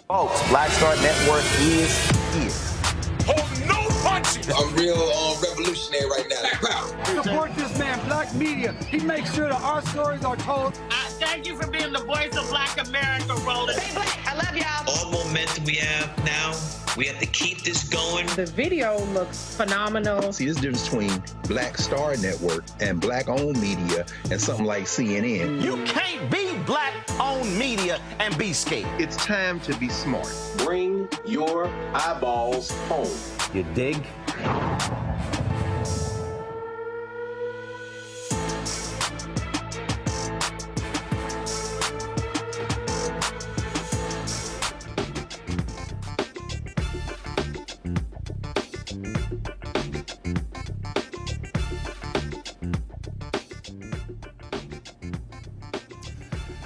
Folks, Black Star Network is here. Hold no punches! I'm real revolutionary right now. Support this man, Black media. He makes sure that our stories are told. Thank you for being the voice of Black America, Roland. Stay black. I love y'all. All momentum we have now, we have to keep this going. The video looks phenomenal. See, this difference between Black Star Network and black-owned media and something like CNN. You can't be black-owned media and be scared. It's time to be smart. Bring your eyeballs home. You dig?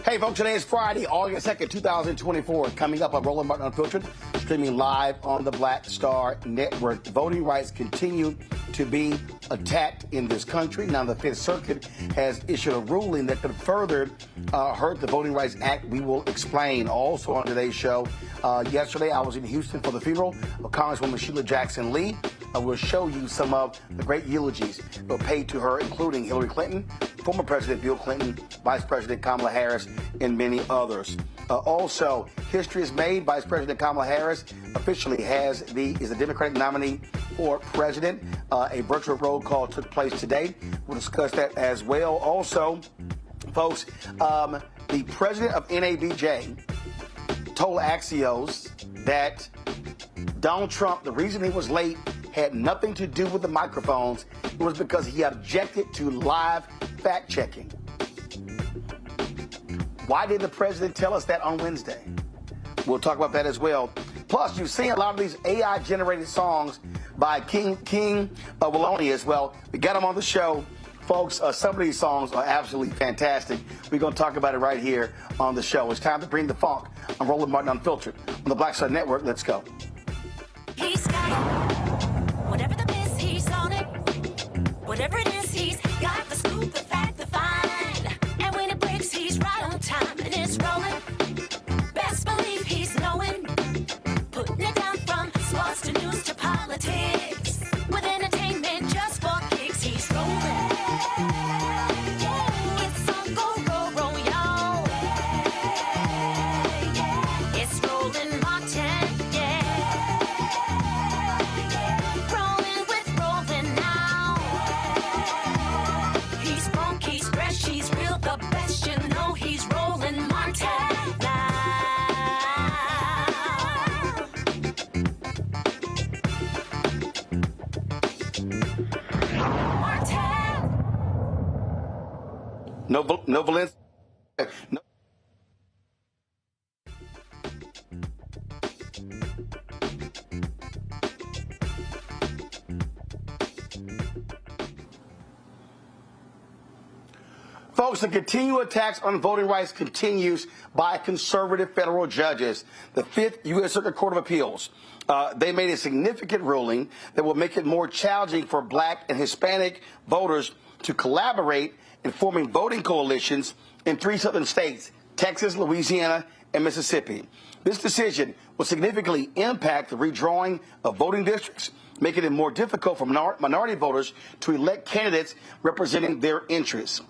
Hey folks, today is Friday, August 2nd, 2024. Coming up on Roland Unfiltered, streaming live on the Black Star Network. Voting rights continue to be attacked in this country. Now the Fifth Circuit has issued a ruling that could further hurt the Voting Rights Act. We will explain. Also on today's show, yesterday I was in Houston for the funeral of Congresswoman Sheila Jackson Lee. I will show you some of the great eulogies that were paid to her, including Hillary Clinton, former President Bill Clinton, Vice President Kamala Harris, and many others. Also, history is made. Vice President Kamala Harris officially is the Democratic nominee for president. A virtual roll call took place today. We'll discuss that as well. Also, folks, the president of NABJ told Axios that Donald Trump, the reason he was late, had nothing to do with the microphones. It was because he objected to live fact-checking. Why did the president tell us that on Wednesday? We'll talk about that as well. Plus, you've seen a lot of these AI-generated songs by King Willonius. Well, we got him on the show. Folks, some of these songs are absolutely fantastic. We're going to talk about it right here on the show. It's time to bring the funk. I'm Roland Martin Unfiltered on the Black Star Network. Let's go. He's got it. Whatever the miss, he's on it. Whatever it is, he's got the scoop, the fact, the find. And when it breaks, he's right on time and it's rolling. Best believe he's knowing. Putting it down from sports to news to politics. With entertainment just for kicks, he's rolling. It's on go, roll, y'all. It's Roland Martin. No Valencia. No. Folks, the continued attacks on voting rights continues by conservative federal judges. The 5th U.S. Circuit Court of Appeals, they made a significant ruling that will make it more challenging for Black and Hispanic voters to collaborate in forming voting coalitions in 3 southern states, Texas, Louisiana, and Mississippi. This decision will significantly impact the redrawing of voting districts, making it more difficult for minority voters to elect candidates representing their interests.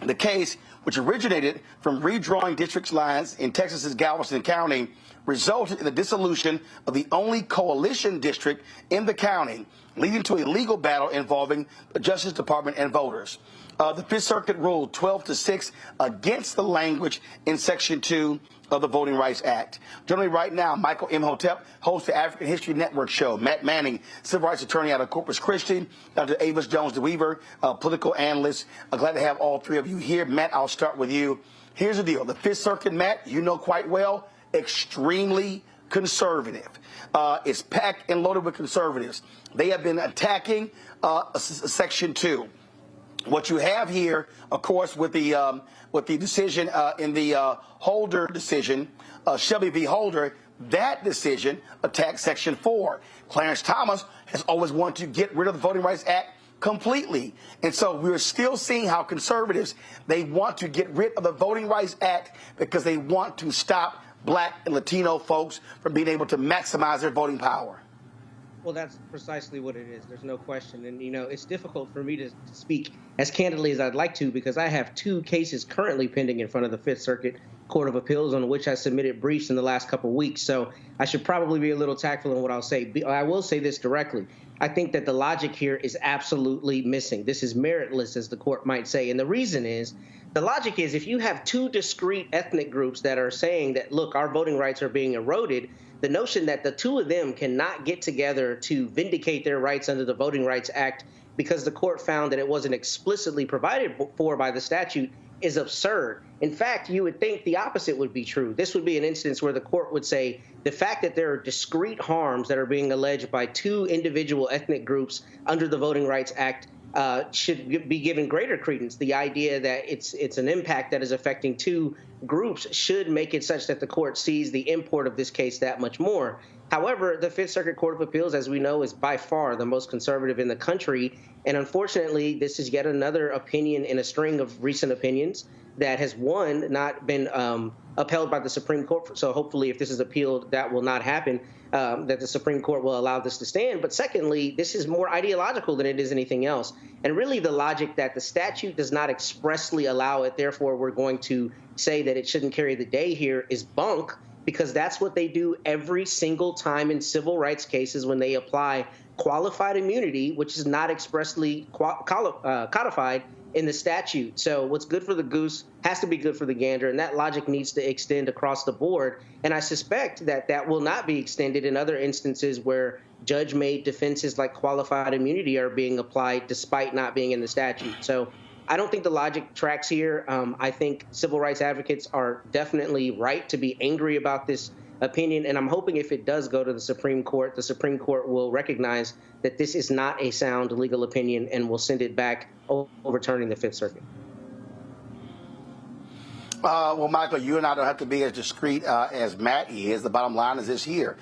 The case, which originated from redrawing district lines in Texas's Galveston County, resulted in the dissolution of the only coalition district in the county, leading to a legal battle involving the Justice Department and voters. The Fifth Circuit ruled 12-6 against the language in Section 2 of the Voting Rights Act. Joining me right now, Michael Imhotep, host of the African History Network show. Matt Manning, civil rights attorney out of Corpus Christi. Dr. Avis Jones-DeWeaver, political analyst. Glad to have all three of you here. Matt, I'll start with you. Here's the deal. The Fifth Circuit, Matt, you know quite well, extremely conservative. It's packed and loaded with conservatives. They have been attacking Section 2. What you have here, of course, with the decision in the Holder decision, Shelby v. Holder, that decision attacks Section 4. Clarence Thomas has always wanted to get rid of the Voting Rights Act completely. And so we're still seeing how conservatives, they want to get rid of the Voting Rights Act because they want to stop black and Latino folks from being able to maximize their voting power? Well, that's precisely what it is. There's no question. And, it's difficult for me to speak as candidly as I'd like to because I have 2 cases currently pending in front of the Fifth Circuit Court of Appeals on which I submitted briefs in the last couple of weeks. So I should probably be a little tactful in what I'll say. I will say this directly. I think that the logic here is absolutely missing. This is meritless, as the court might say. And the reason is, the logic is if you have 2 discrete ethnic groups that are saying that, look, our voting rights are being eroded, the notion that the 2 of them cannot get together to vindicate their rights under the Voting Rights Act because the court found that it wasn't explicitly provided for by the statute is absurd. In fact, you would think the opposite would be true. This would be an instance where the court would say the fact that there are discrete harms that are being alleged by 2 individual ethnic groups under the Voting Rights Act should be given greater credence. The idea that it's an impact that is affecting 2 groups should make it such that the court sees the import of this case that much more. However, the Fifth Circuit Court of Appeals, as we know, is by far the most conservative in the country. And unfortunately, this is yet another opinion in a string of recent opinions that has, one, not been upheld by the Supreme Court. So hopefully, if this is appealed, that will not happen, that the Supreme Court will allow this to stand. But secondly, this is more ideological than it is anything else. And really the logic that the statute does not expressly allow it, therefore we're going to say that it shouldn't carry the day here is bunk, because that's what they do every single time in civil rights cases when they apply qualified immunity, which is not expressly codified in the statute. So what's good for the goose has to be good for the gander, and that logic needs to extend across the board. And I suspect that that will not be extended in other instances where judge-made defenses like qualified immunity are being applied despite not being in the statute. So I don't think the logic tracks here. I think civil rights advocates are definitely right to be angry about this opinion, and I'm hoping if it does go to the Supreme Court will recognize that this is not a sound legal opinion and will send it back, overturning the Fifth Circuit. Well, Michael, you and I don't have to be as discreet as Matt is. The bottom line is this here.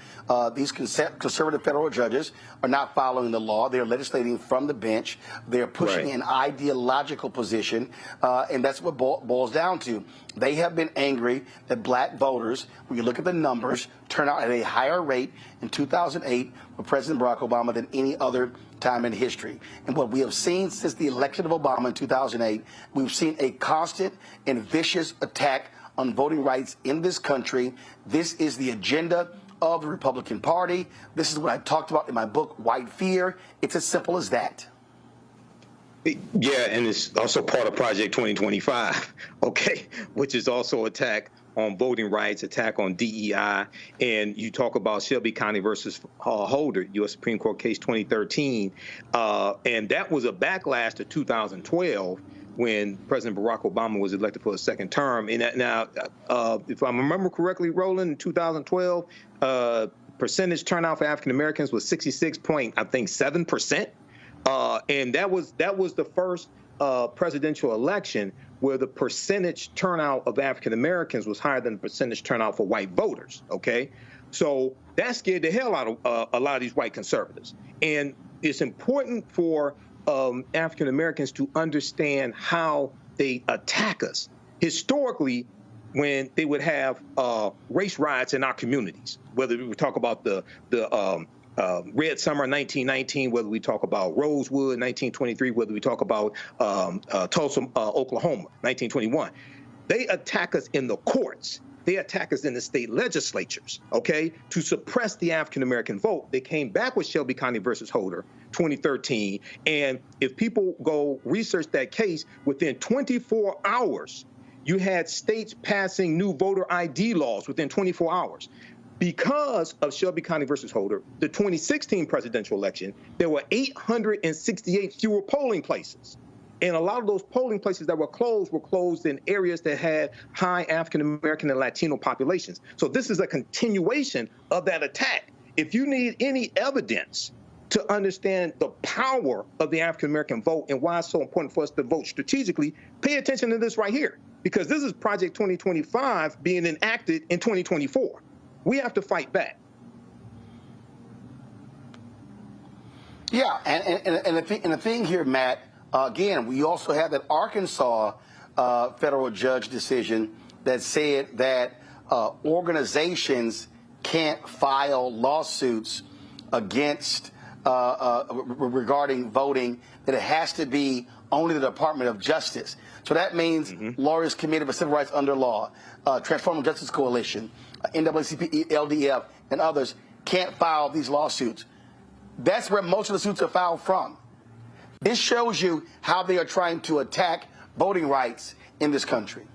These conservative federal judges are not following the law. They're legislating from the bench. They're pushing an ideological position, and that's what boils down to. They have been angry that black voters, when you look at the numbers, turn out at a higher rate in 2008 for President Barack Obama than any other time in history. And what we have seen since the election of Obama in 2008, we've seen a constant and vicious attack on voting rights in this country. This is the agenda of the Republican Party. This is what I talked about in my book, White Fear. It's as simple as that. Yeah, and it's also part of Project 2025, okay, which is also attack on voting rights, attack on DEI. And you talk about Shelby County versus Holder, U.S. Supreme Court case 2013. And that was a backlash to 2012 when President Barack Obama was elected for a second term. And now, if I remember correctly, Roland, in 2012, percentage turnout for African Americans was 66.7%. And that was the first presidential election where the percentage turnout of African Americans was higher than the percentage turnout for white voters. Okay, so that scared the hell out of a lot of these white conservatives. And it's important for African Americans to understand how they attack us. Historically, when they would have race riots in our communities, whether we talk about the Red Summer 1919, whether we talk about Rosewood 1923, whether we talk about Tulsa, Oklahoma 1921, they attack us in the courts. They attack us in the state legislatures, okay, to suppress the African-American vote. They came back with Shelby County versus Holder 2013. And if people go research that case, within 24 hours, you had states passing new voter ID laws within 24 hours. Because of Shelby County versus Holder, the 2016 presidential election, there were 868 fewer polling places. And a lot of those polling places that were closed in areas that had high African-American and Latino populations. So this is a continuation of that attack. If you need any evidence to understand the power of the African-American vote and why it's so important for us to vote strategically, pay attention to this right here, because this is Project 2025 being enacted in 2024. We have to fight back. Yeah, and the thing here, Matt, again, we also have that Arkansas federal judge decision that said that organizations can't file lawsuits against regarding voting, that it has to be only the Department of Justice. So that means Lawyers Committee for Civil Rights Under Law, Transformative Justice Coalition, NAACP, LDF, and others can't file these lawsuits. That's where most of the suits are filed from. This shows you how they are trying to attack voting rights in this country.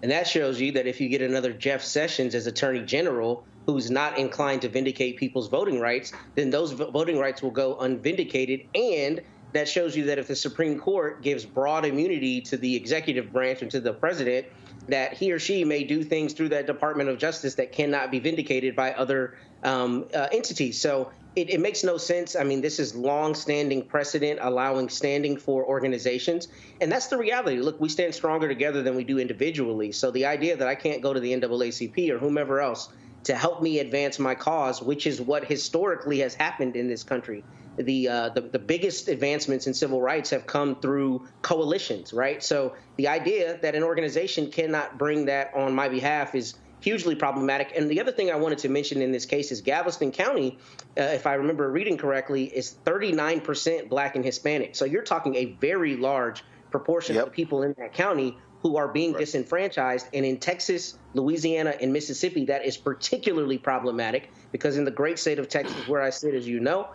And that shows you that if you get another Jeff Sessions as Attorney General who's not inclined to vindicate people's voting rights, then those voting rights will go unvindicated. And that shows you that if the Supreme Court gives broad immunity to the executive branch and to the president, that he or she may do things through that Department of Justice that cannot be vindicated by other entities. So it makes no sense. I mean, this is long-standing precedent allowing standing for organizations. And that's the reality. Look, we stand stronger together than we do individually. So the idea that I can't go to the NAACP or whomever else to help me advance my cause, which is what historically has happened in this country. The biggest advancements in civil rights have come through coalitions, right? So the idea that an organization cannot bring that on my behalf is hugely problematic. And the other thing I wanted to mention in this case is Galveston County, if I remember reading correctly, is 39% Black and Hispanic. So you're talking a very large proportion of the people in that county who are being disenfranchised. And in Texas, Louisiana, and Mississippi, that is particularly problematic because in the great state of Texas, where I sit, as you know,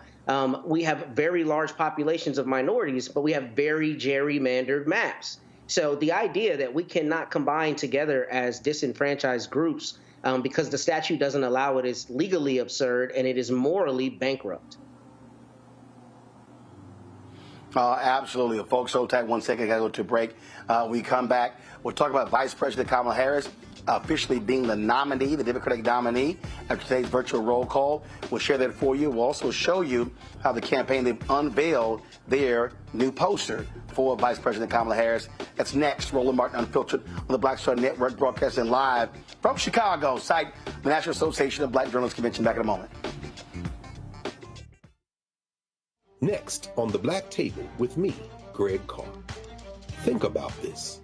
we have very large populations of minorities, but we have very gerrymandered maps. So the idea that we cannot combine together as disenfranchised groups because the statute doesn't allow it is legally absurd and it is morally bankrupt. Absolutely. Folks, hold tight 1 second. I got to go to a break. We come back. We'll talk about Vice President Kamala Harris officially being the nominee, the Democratic nominee, after today's virtual roll call. We'll share that for you. We'll also show you how the campaign, they've unveiled their new poster for Vice President Kamala Harris. That's next. Roland Martin Unfiltered on the Black Star Network, broadcasting live from Chicago, site the National Association of Black Journalists Convention. Back in a moment. Next on The Black Table with me, Greg Carr. Think about this.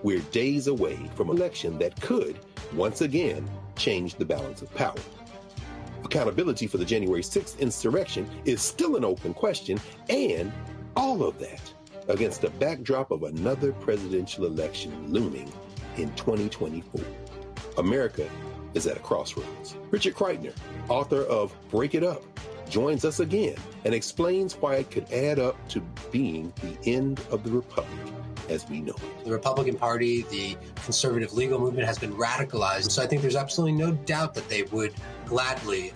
We're days away from an election that could, once again, change the balance of power. Accountability for the January 6th insurrection is still an open question, and all of that against the backdrop of another presidential election looming in 2024. America is at a crossroads. Richard Kreitner, author of Break It Up, joins us again and explains why it could add up to being the end of the republic as we know it. The Republican Party, the conservative legal movement has been radicalized. So I think there's absolutely no doubt that they would gladly,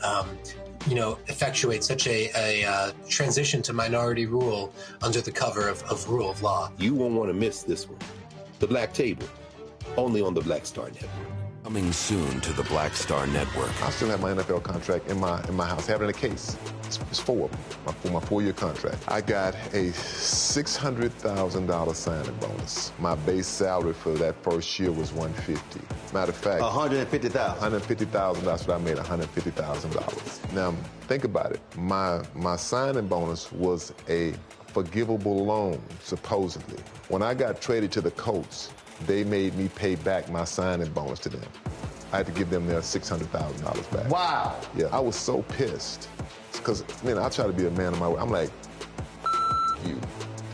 effectuate such a transition to minority rule under the cover of rule of law. You won't want to miss this one. The Black Table, only on the Black Star Network. Coming soon to the Black Star Network. I still have my NFL contract in my house. Having a case. It's for my 4-year contract. I got a $600,000 signing bonus. My base salary for that first year was $150,000. Matter of fact, $150,000. $150,000. That's what I made. $150,000. Now think about it. My signing bonus was a forgivable loan, supposedly. When I got traded to the Colts, they made me pay back my signing bonus to them. I had to give them their $600,000 back. Wow. Yeah, I was so pissed. Because, I try to be a man of my word. I'm like, you,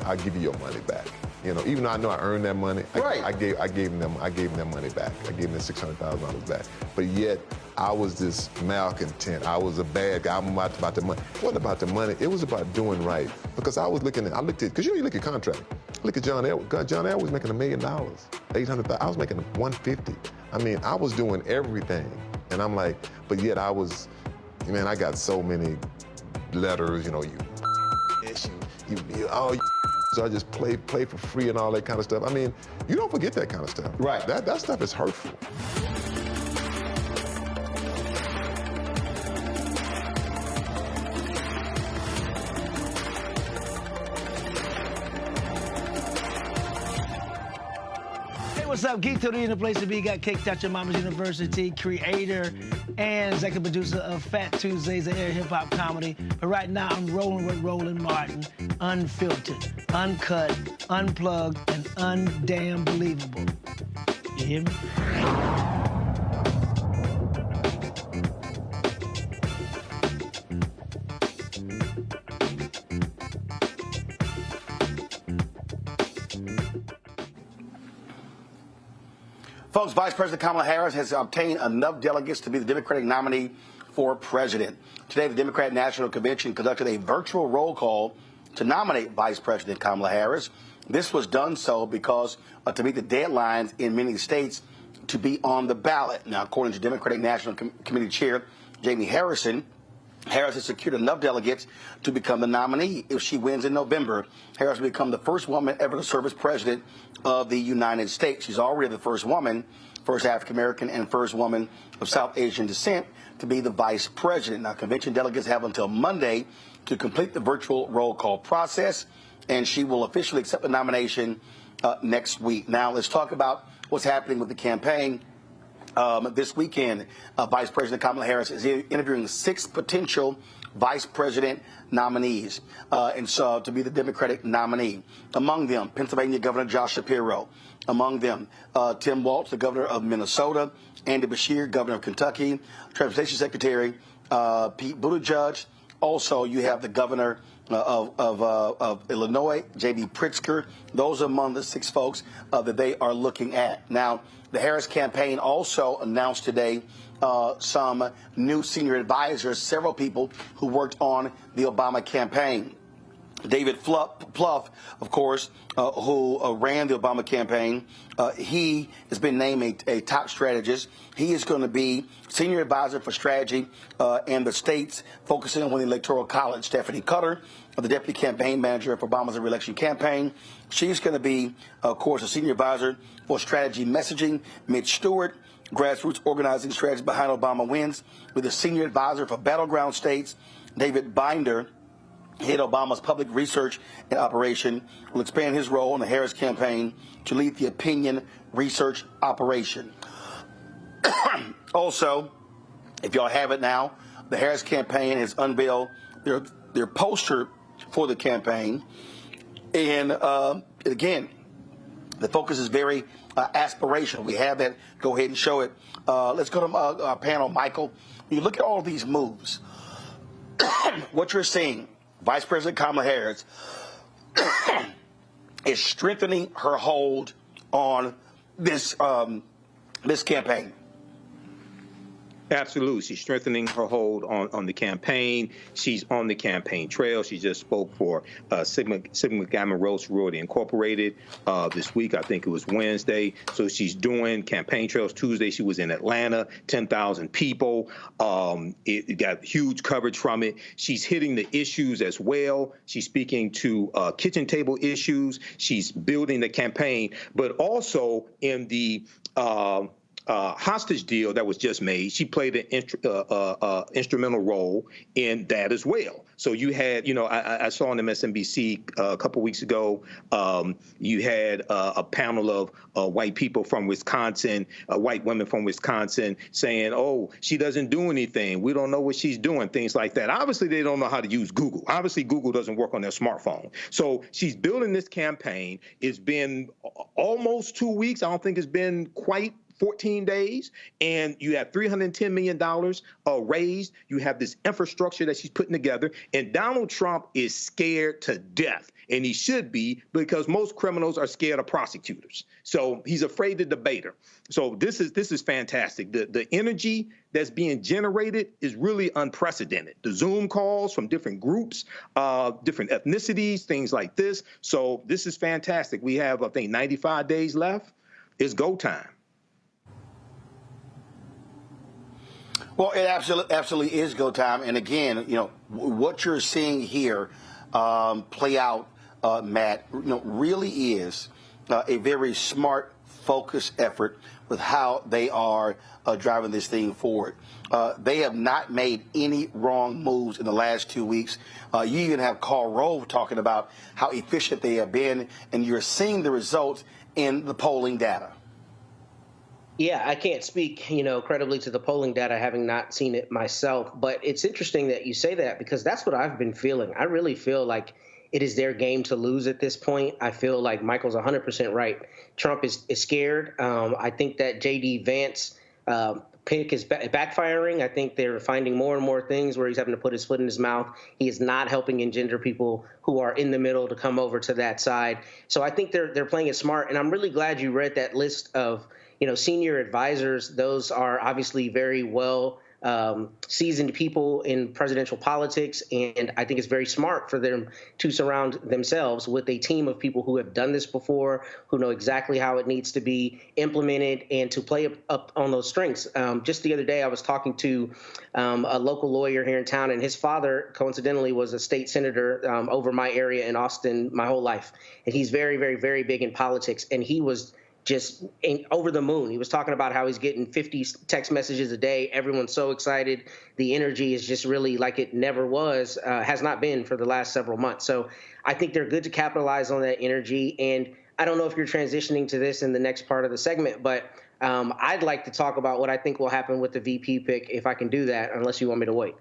I'll give you your money back. Even though I know I earned that money, I gave them their money back. I gave them $600,000 back. But yet, I was this malcontent. I was a bad guy. I'm about the money. It wasn't about the money. It was about doing right. Because I looked at, because you look at contract. Look at John Edwards. John Edwards was making $1 million, $800,000. I was making $150,000. I was doing everything. And I'm like, but yet I was, I got so many letters, so I just play for free and all that kind of stuff. You don't forget that kind of stuff. Right. That stuff is hurtful. What's up, Geek Today in the place to be. Got kicked out your mama's university, creator and executive producer of Fat Tuesdays, the air hip hop comedy. But right now I'm rolling with Roland Martin, unfiltered, uncut, unplugged, and undamn believable. You hear me? Folks, Vice President Kamala Harris has obtained enough delegates to be the Democratic nominee for president. Today, the Democrat National Convention conducted a virtual roll call to nominate Vice President Kamala Harris. This was done so because to meet the deadlines in many states to be on the ballot. Now, according to Democratic National Committee Chair Jamie Harrison, Harris has secured enough delegates to become the nominee. If she wins in November, Harris will become the first woman ever to serve as president of the United States. She's already the first woman, first African-American, and first woman of South Asian descent to be the vice president. Now, convention delegates have until Monday to complete the virtual roll call process, and she will officially accept the nomination next week. Now, let's talk about what's happening with the campaign. This weekend, Vice President Kamala Harris is interviewing 6 potential vice president nominees, and so to be the Democratic nominee. Among them, Pennsylvania Governor Josh Shapiro. Among them, Tim Walz, the governor of Minnesota. Andy Beshear, governor of Kentucky. Transportation Secretary Pete Buttigieg. Also, you have the governor of Illinois, J.B. Pritzker. Those are among the 6 folks that they are looking at. Now, the Harris campaign also announced today some new senior advisors, several people who worked on the Obama campaign. David Plouffe, of course, who ran the Obama campaign, he has been named a top strategist. He is going to be senior advisor for strategy and the states, focusing on the Electoral College. Stephanie Cutter, the deputy campaign manager for Obama's re-election campaign, she's going to be, of course, a senior advisor for strategy messaging. Mitch Stewart, grassroots organizing strategy behind Obama wins, with a senior advisor for battleground states. David Binder, head Obama's public research and operation, will expand his role in the Harris campaign to lead the opinion research operation. Also, if y'all have it now, the Harris campaign has unveiled their poster for the campaign. And again, the focus is very aspirational. We have that. Go ahead and show it. Let's go to our panel, Michael. When you look at all of these moves, what you're seeing, Vice President Kamala Harris is strengthening her hold on this this campaign. Absolutely. She's strengthening her hold on the campaign. She's on the campaign trail. She just spoke for Sigma Gamma Rho Sorority Incorporated this week. I think it was Wednesday. So she's doing campaign trails. Tuesday, she was in Atlanta, 10,000 people. It got huge coverage from it. She's hitting the issues as well. She's speaking to kitchen table issues. She's building the campaign, but also in the hostage deal that was just made, she played an instrumental role in that as well. So you had, I saw on MSNBC a couple weeks ago, you had a panel of white people from Wisconsin, white women from Wisconsin saying, oh, she doesn't do anything. We don't know what she's doing, things like that. Obviously, they don't know how to use Google. Obviously, Google doesn't work on their smartphone. So she's building this campaign. It's been almost 2 weeks. I don't think it's been quite 14 days, and you have $310 million raised. You have this infrastructure that she's putting together, and Donald Trump is scared to death, and he should be, because most criminals are scared of prosecutors. So he's afraid to debate her. So this is fantastic. The energy that's being generated is really unprecedented. The Zoom calls from different groups, different ethnicities, things like this. So this is fantastic. We have, I think, 95 days left. It's go time. Well, it absolutely is go time. And again, what you're seeing here play out, Matt, really is a very smart, focused effort with how they are driving this thing forward. They have not made any wrong moves in the last 2 weeks. You even have Karl Rove talking about how efficient they have been, and you're seeing the results in the polling data. Yeah, I can't speak, credibly to the polling data, having not seen it myself. But it's interesting that you say that, because that's what I've been feeling. I really feel like it is their game to lose at this point. I feel like Michael's 100% right. Trump is scared. I think that J.D. Vance pick is backfiring. I think they're finding more and more things where he's having to put his foot in his mouth. He is not helping engender people who are in the middle to come over to that side. So I think they're playing it smart. And I'm really glad you read that list of senior advisors, those are obviously very well seasoned people in presidential politics, and I think it's very smart for them to surround themselves with a team of people who have done this before, who know exactly how it needs to be implemented, and to play up on those strengths. Just the other day, I was talking to a local lawyer here in town, and his father, coincidentally, was a state senator over my area in Austin my whole life, and he's very, very, very big in politics, and he was just over the moon. He was talking about how he's getting 50 text messages a day. Everyone's so excited. The energy is just really like it never was, has not been for the last several months. So I think they're good to capitalize on that energy. And I don't know if you're transitioning to this in the next part of the segment, but I'd like to talk about what I think will happen with the VP pick, if I can do that, unless you want me to wait.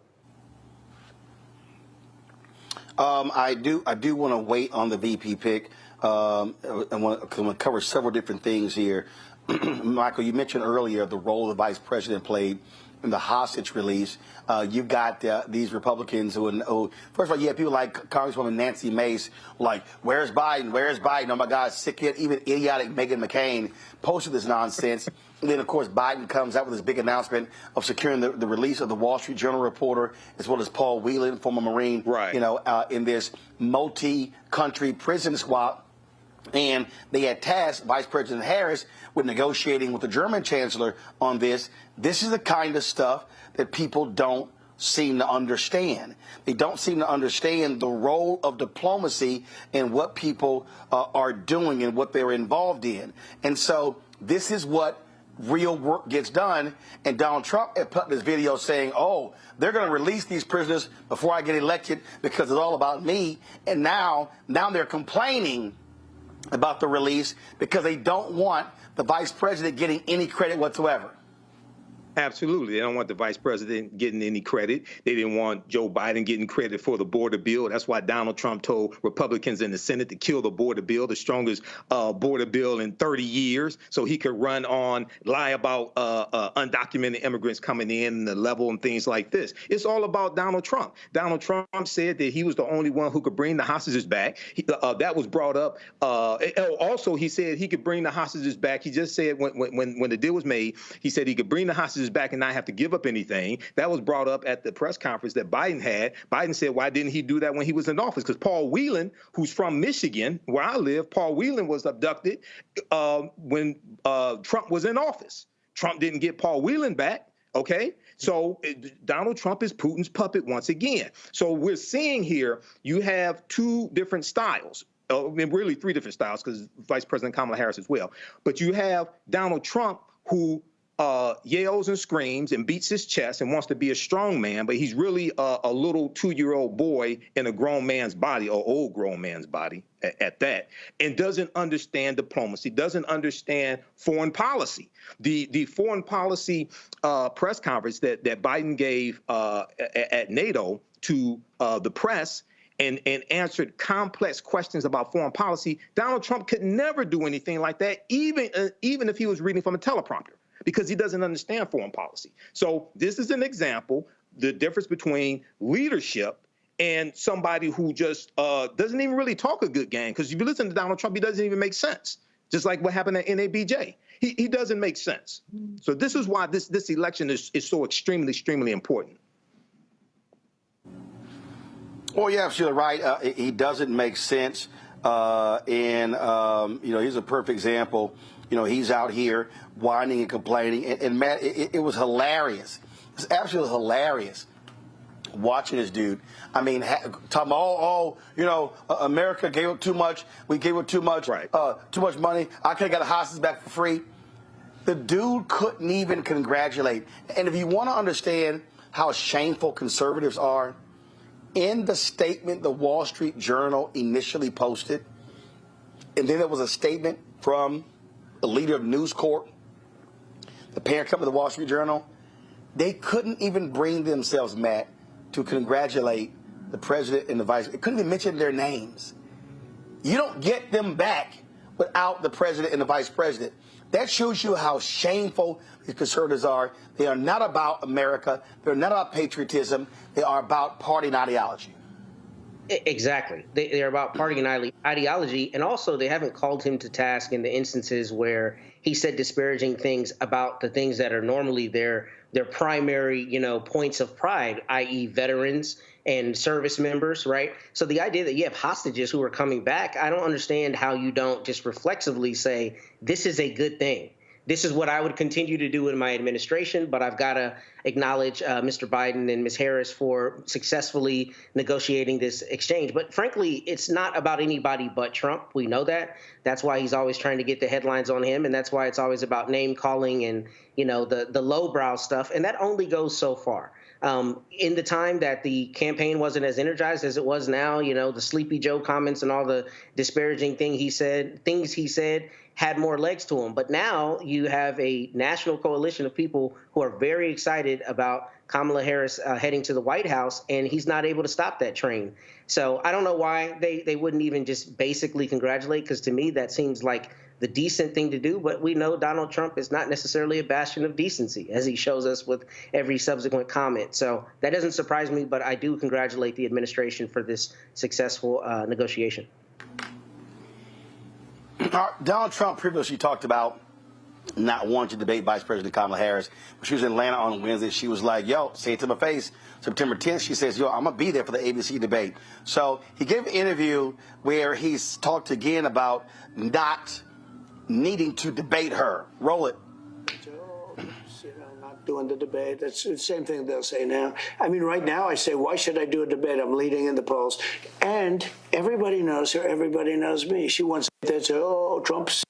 I do want to wait on the VP pick. I want to cover several different things here. Michael, you mentioned earlier the role the vice president played in the hostage release. You've got these Republicans who, first of all, you have people like Congresswoman Nancy Mace, like, where's Biden? Where's Biden? Oh, my God, sick kid. Even idiotic Meghan McCain posted this nonsense. And then, of course, Biden comes out with this big announcement of securing the release of the Wall Street Journal reporter, as well as Paul Whelan, former Marine, in this multi-country prison swap. And they had tasked Vice President Harris with negotiating with the German chancellor on this. This is the kind of stuff that people don't seem to understand. They don't seem to understand the role of diplomacy and what people are doing and what they're involved in. And so this is what real work gets done. And Donald Trump had put this video saying, oh, they're going to release these prisoners before I get elected because it's all about me. And now they're complaining about the release because they don't want the vice president getting any credit whatsoever. Absolutely. They don't want the vice president getting any credit. They didn't want Joe Biden getting credit for the border bill. That's why Donald Trump told Republicans in the Senate to kill the border bill, the strongest border bill in 30 years, so he could run on, lie about undocumented immigrants coming in and the level and things like this. It's all about Donald Trump. Donald Trump said that he was the only one who could bring the hostages back. That was brought up. Also, he said he could bring the hostages back. He just said when the deal was made, he said he could bring the hostages back and not have to give up anything. That was brought up at the press conference that Biden had. Biden said, why didn't he do that when he was in office? Because Paul Whelan, who's from Michigan, where I live, Paul Whelan was abducted when Trump was in office. Trump didn't get Paul Whelan back. Okay, so Donald Trump is Putin's puppet once again. So we're seeing here you have two different styles. Really three different styles, because Vice President Kamala Harris as well. But you have Donald Trump, who yells and screams and beats his chest and wants to be a strong man, but he's really a little 2-year-old boy in a grown man's body, or old grown man's body at that, and doesn't understand diplomacy, doesn't understand foreign policy. The foreign policy press conference that Biden gave at NATO to the press and answered complex questions about foreign policy, Donald Trump could never do anything like that, even if he was reading from a teleprompter, because he doesn't understand foreign policy. So this is an example, the difference between leadership and somebody who just doesn't even really talk a good game. Because if you listen to Donald Trump, he doesn't even make sense. Just like what happened at NABJ. He doesn't make sense. So this is why this election is so extremely, extremely important. Well, you're absolutely right. He doesn't make sense. He's a perfect example. He's out here whining and complaining. And Matt, it was hilarious. It was absolutely hilarious watching this dude. I mean, talking about, America gave up too much. We gave up too much, too much money. I could have got the hostages back for free. The dude couldn't even congratulate. And if you want to understand how shameful conservatives are, in the statement the Wall Street Journal initially posted, and then there was a statement from the leader of News Corp, the parent company of the Wall Street Journal, they couldn't even bring themselves, Matt, to congratulate the president and the vice. They couldn't even mention their names. You don't get them back without the president and the vice president. That shows you how shameful these conservatives are. They are not about America. They're not about patriotism. They are about party and ideology. Exactly. They're about party and ideology. And also, they haven't called him to task in the instances where he said disparaging things about the things that are normally their primary, points of pride, i.e. veterans and service members, right? So the idea that you have hostages who are coming back, I don't understand how you don't just reflexively say, this is a good thing. This is what I would continue to do in my administration, but I've got to acknowledge Mr. Biden and Ms. Harris for successfully negotiating this exchange. But frankly, it's not about anybody but Trump. We know that. That's why he's always trying to get the headlines on him, and that's why it's always about name calling and, the lowbrow stuff. And that only goes so far. In the time that the campaign wasn't as energized as it was now, the Sleepy Joe comments and all the disparaging things he said had more legs to them. But now you have a national coalition of people who are very excited about Kamala Harris heading to the White House, and he's not able to stop that train. So I don't know why they wouldn't even just basically congratulate, because to me that seems like the decent thing to do. But we know Donald Trump is not necessarily a bastion of decency, as he shows us with every subsequent comment. So that doesn't surprise me, but I do congratulate the administration for this successful negotiation. Donald Trump previously talked about not wanting to debate Vice President Kamala Harris. When she was in Atlanta on Wednesday, she was like, yo, say it to my face. September 10th, she says, yo, I'm going to be there for the ABC debate. So he gave an interview where he's talked again about not needing to debate her. Roland. Not doing the debate. That's the same thing they'll say now. I mean, right now I say, why should I do a debate? I'm leading in the polls. And everybody knows her. Everybody knows me. She wants to say, oh, Trump's.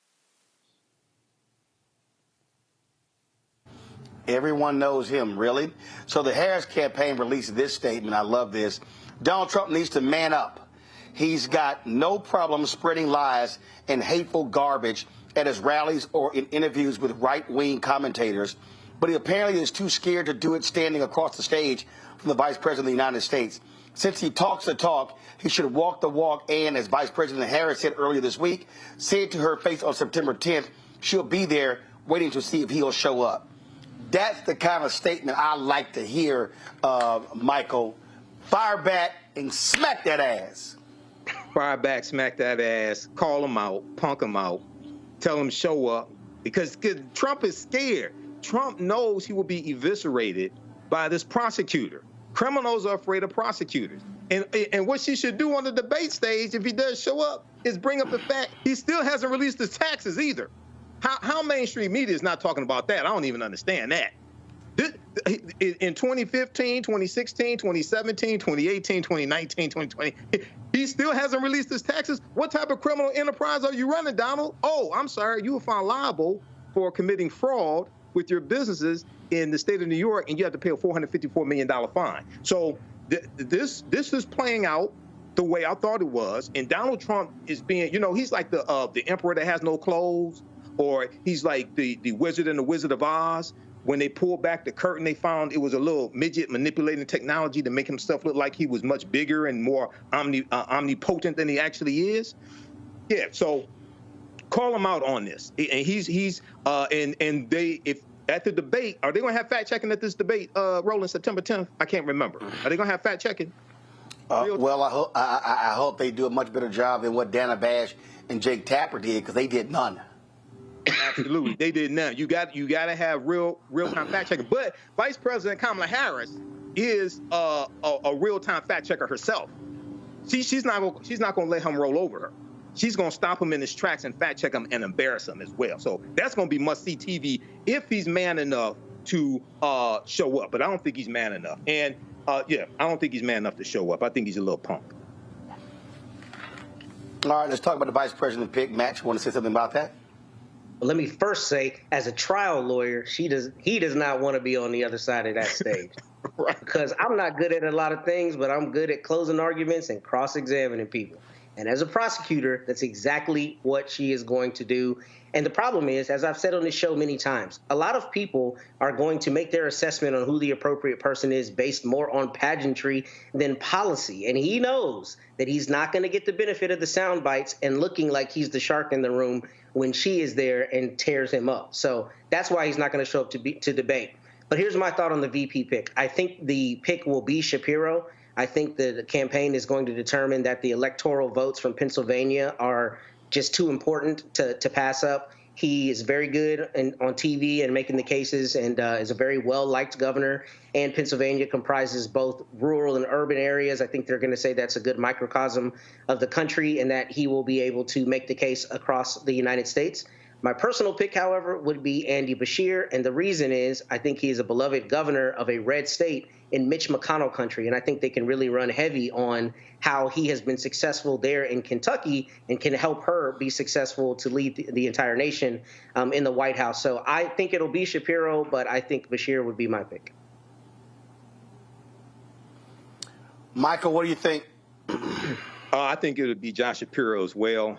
Everyone knows him, really? So the Harris campaign released this statement. I love this. Donald Trump needs to man up. He's got no problem spreading lies and hateful garbage at his rallies or in interviews with right-wing commentators, but he apparently is too scared to do it standing across the stage from the Vice President of the United States. Since he talks the talk, he should walk the walk, and as Vice President Harris said earlier this week, say it to her face on September 10th, she'll be there waiting to see if he'll show up. That's the kind of statement I like to hear, Michael. Fire back and smack that ass. Fire back, smack that ass, call him out, punk him out, tell him show up, because Trump is scared. Trump knows he will be eviscerated by this prosecutor. Criminals are afraid of prosecutors. And what she should do on the debate stage, if he does show up, is bring up the fact he still hasn't released his taxes either. How mainstream media is not talking about that? I don't even understand that. In 2015, 2016, 2017, 2018, 2019, 2020, he still hasn't released his taxes. What type of criminal enterprise are you running, Donald? Oh, I'm sorry, you were found liable for committing fraud with your businesses in the state of New York, and you have to pay a $454 million fine. So this is playing out the way I thought it was, and Donald Trump is being, he's like the emperor that has no clothes, or he's like the Wizard in the Wizard of Oz. When they pulled back the curtain, they found it was a little midget manipulating technology to make himself look like he was much bigger and more omnipotent than he actually is. Yeah, so call him out on this. And if at the debate, are they going to have fact checking at this debate, Roland, September 10th? I can't remember. Are they going to have fact checking? Well, I hope they do a much better job than what Dana Bash and Jake Tapper did, because they did none. Absolutely, they did none. You got to have real time fact checking. But Vice President Kamala Harris is a real time fact checker herself. She's not going to let him roll over her. She's going to stop him in his tracks and fact check him and embarrass him as well. So that's going to be must see TV if he's man enough to show up. But I don't think he's man enough. And I don't think he's man enough to show up. I think he's a little punk. All right, let's talk about the vice president pick. Max, you want to say something about that? Let me first say, as a trial lawyer, he does not want to be on the other side of that stage. Right. Because I'm not good at a lot of things, but I'm good at closing arguments and cross-examining people. And as a prosecutor, that's exactly what she is going to do. And the problem is, as I've said on this show many times, a lot of people are going to make their assessment on who the appropriate person is based more on pageantry than policy. And he knows that he's not going to get the benefit of the sound bites and looking like he's the shark in the room when she is there and tears him up. So that's why he's not going to show up to debate. But here's my thought on the VP pick. I think the pick will be Shapiro. I think the campaign is going to determine that the electoral votes from Pennsylvania are just too important to pass up. He is very good on TV and making the cases, and is a very well-liked governor. And Pennsylvania comprises both rural and urban areas. I think they're going to say that's a good microcosm of the country, and that he will be able to make the case across the United States. My personal pick, however, would be Andy Beshear, and the reason is I think he is a beloved governor of a red state in Mitch McConnell country, and I think they can really run heavy on how he has been successful there in Kentucky and can help her be successful to lead the entire nation in the White House. So I think it'll be Shapiro, but I think Beshear would be my pick. Michael, what do you think? I think it would be Josh Shapiro as well.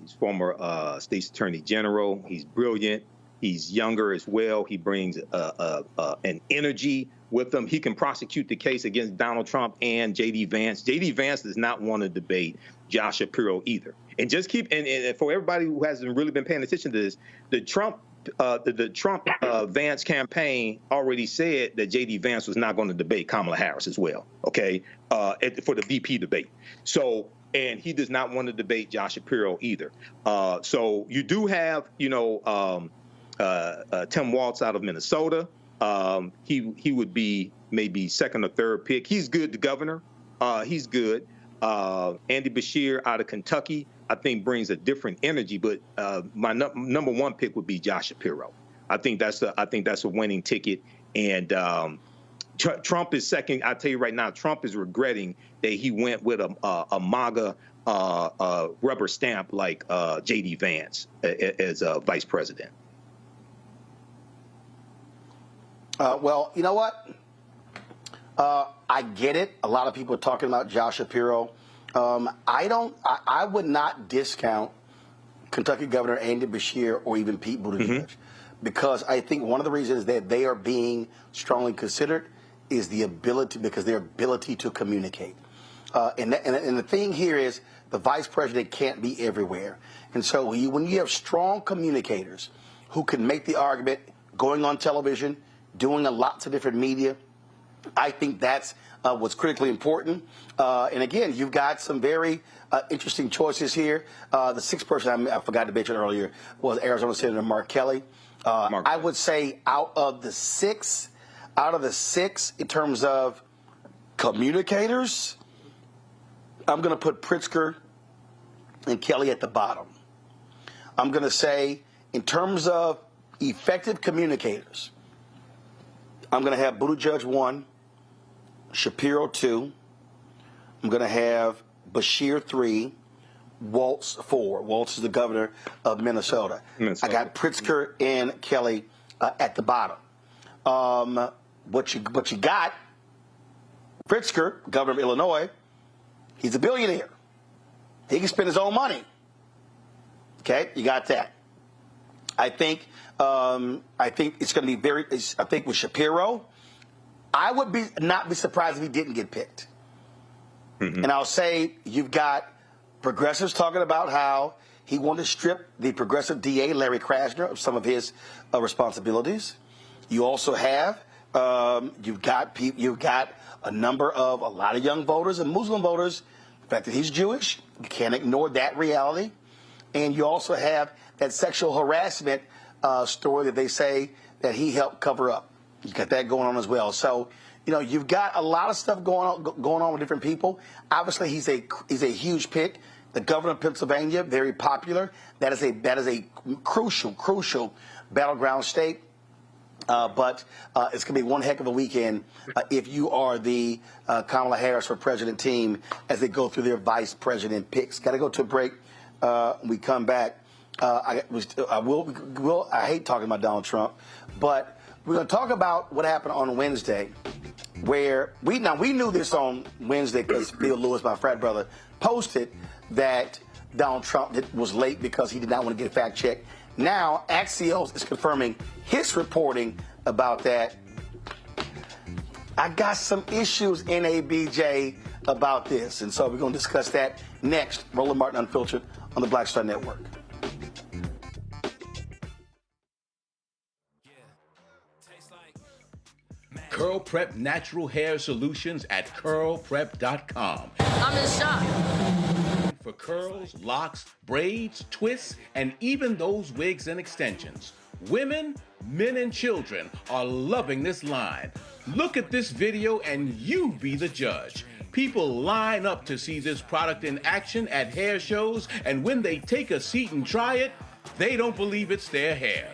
He's former State's Attorney General. He's brilliant. He's younger as well. He brings an energy with him. He can prosecute the case against Donald Trump and J.D. Vance. J.D. Vance does not want to debate Josh Shapiro either. And just keep and for everybody who hasn't really been paying attention to this, the Trump Vance campaign already said that J.D. Vance was not going to debate Kamala Harris as well, okay, for the VP debate. So, and he does not want to debate Josh Shapiro either. So you do have, Tim Walz out of Minnesota. He would be maybe second or third pick. He's good, the governor. He's good. Andy Beshear out of Kentucky, I think, brings a different energy. But my number one pick would be Josh Shapiro. I think that's a winning ticket. And Trump is second. I tell you right now, Trump is regretting that he went with a MAGA rubber stamp like J.D. Vance as vice president. Well, you know what? I get it. A lot of people are talking about Josh Shapiro. I would not discount Kentucky Governor Andy Beshear or even Pete Buttigieg, because I think one of the reasons that they are being strongly considered is their ability to communicate. And the thing here is the vice president can't be everywhere. And so when you have strong communicators who can make the argument, going on television, doing lots of different media, I think that's what's critically important. And again, you've got some very interesting choices here. The sixth person I forgot to mention earlier was Arizona Senator Mark Kelly. I would say out of the six, in terms of communicators, I'm going to put Pritzker and Kelly at the bottom. I'm going to say in terms of effective communicators, I'm going to have Buttigieg 1, Shapiro 2. I'm going to have Beshear 3, Walz 4. Walz is the governor of Minnesota. I got Pritzker and Kelly at the bottom. What you got, Pritzker, governor of Illinois, he's a billionaire. He can spend his own money. Okay, you got that. I think it's going to be I think with Shapiro, I would not be surprised if he didn't get picked. And I'll say you've got progressives talking about how he wanted to strip the progressive DA, Larry Krasner, of some of his responsibilities. You also have you've got a lot of young voters and Muslim voters. The fact that he's Jewish, you can't ignore that reality. And you also have that sexual harassment story that they say that he helped cover up. You got that going on as well. So, you've got a lot of stuff going on with different people. Obviously, he's a huge pick. The governor of Pennsylvania, very popular. That is a crucial battleground state. But it's going to be one heck of a weekend if you are the Kamala Harris for president team as they go through their vice president picks. Got to go to a break. When we come back, I hate talking about Donald Trump, but we're going to talk about what happened on Wednesday, where we knew this on Wednesday because Bill Lewis, my frat brother, posted that Donald Trump was late because he did not want to get a fact check. Now, Axios is confirming his reporting about that. I got some issues, NABJ, about this, and so we're going to discuss that next. Roland Martin Unfiltered on the Black Star Network. Curl Prep Natural Hair Solutions at curlprep.com. I'm in shock. For curls, locks, braids, twists, and even those wigs and extensions. Women, men, and children are loving this line. Look at this video and you be the judge. People line up to see this product in action at hair shows, and when they take a seat and try it, they don't believe it's their hair.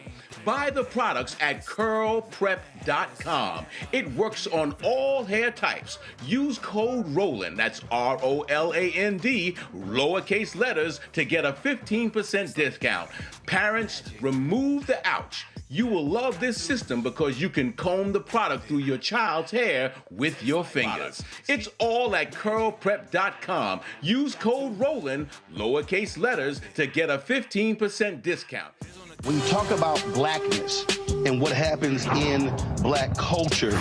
Buy the products at curlprep.com. It works on all hair types. Use code ROLAND, that's R-O-L-A-N-D, lowercase letters, to get a 15% discount. Parents, remove the ouch. You will love this system because you can comb the product through your child's hair with your fingers. It's all at curlprep.com. Use code ROLAND, lowercase letters, to get a 15% discount. When you talk about blackness and what happens in black culture,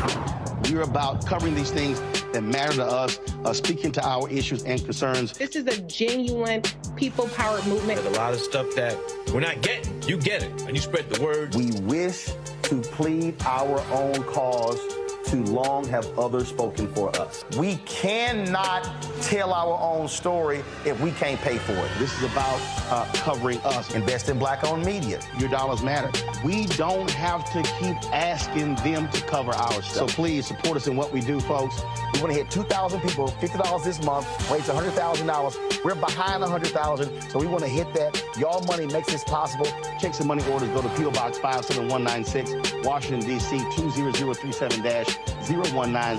we're about covering these things that matter to us, speaking to our issues and concerns. This is a genuine people-powered movement. There's a lot of stuff that we're not getting. You get it, and you spread the word. We wish to plead our own cause. Too long have others spoken for us. We cannot tell our own story if we can't pay for it. This is about covering us. Invest in black-owned media. Your dollars matter. We don't have to keep asking them to cover our stuff. So please support us in what we do, folks. We want to hit 2,000 people, $50 this month, raise $100,000. We're behind 100,000, so we want to hit that. Y'all money makes this possible. Check some money orders. Go to P.O. Box 57196, Washington, D.C. 20037-0196.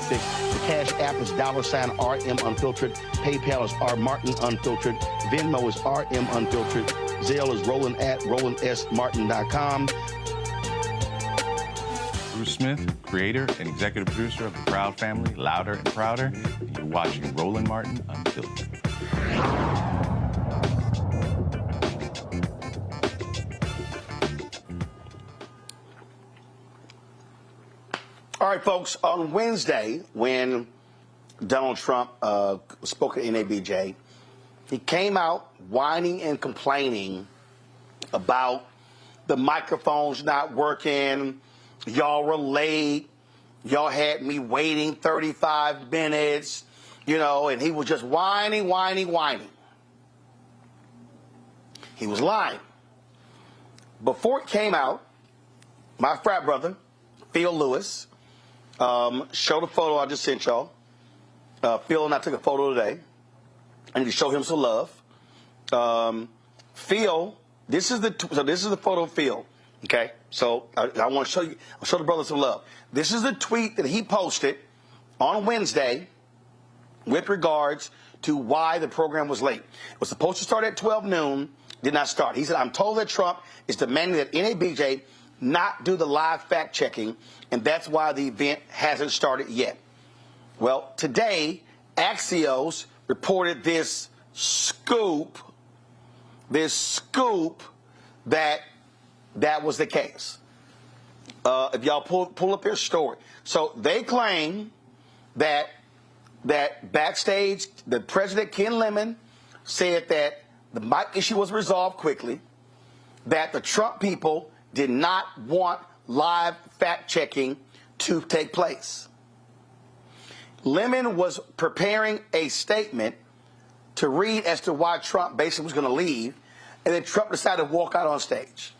The Cash App is $RM Unfiltered. PayPal is R Martin Unfiltered. Venmo is RM Unfiltered. Zelle is Roland at RolandSMartin.com. Bruce Smith, creator and executive producer of the Proud Family, Louder and Prouder. And you're watching Roland Martin Unfiltered. All right, folks, on Wednesday, when Donald Trump spoke at NABJ, he came out whining and complaining about the microphones not working. Y'all were late. Y'all had me waiting 35 minutes, and he was just whining. He was lying. Before it came out, my frat brother, Phil Lewis, showed a photo I just sent y'all. Phil and I took a photo today. I need to show him some love. Phil, this is the photo of Phil. Okay, so I want to show the brother some love. This is the tweet that he posted on Wednesday with regards to why the program was late. It was supposed to start at 12 noon, did not start. He said, I'm told that Trump is demanding that NABJ not do the live fact checking, and that's why the event hasn't started yet. Well, today, Axios reported this scoop that was the case. If y'all pull up their story. So they claim that backstage, the President Ken Lemon said that the mic issue was resolved quickly, that the Trump people did not want live fact-checking to take place. Lemon was preparing a statement to read as to why Trump basically was going to leave, and then Trump decided to walk out on stage.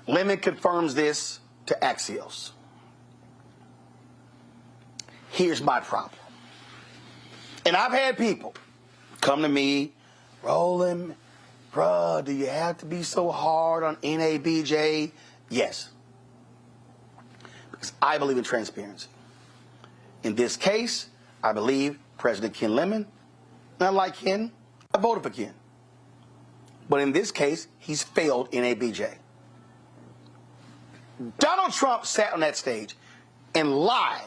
Lemon confirms this to Axios. Here's my problem. And I've had people come to me, Roland, bruh, do you have to be so hard on NABJ? Yes. Because I believe in transparency. In this case, I believe President Ken Lemon, and I like Ken, I voted for Ken. But in this case, he's failed NABJ. Donald Trump sat on that stage and lied.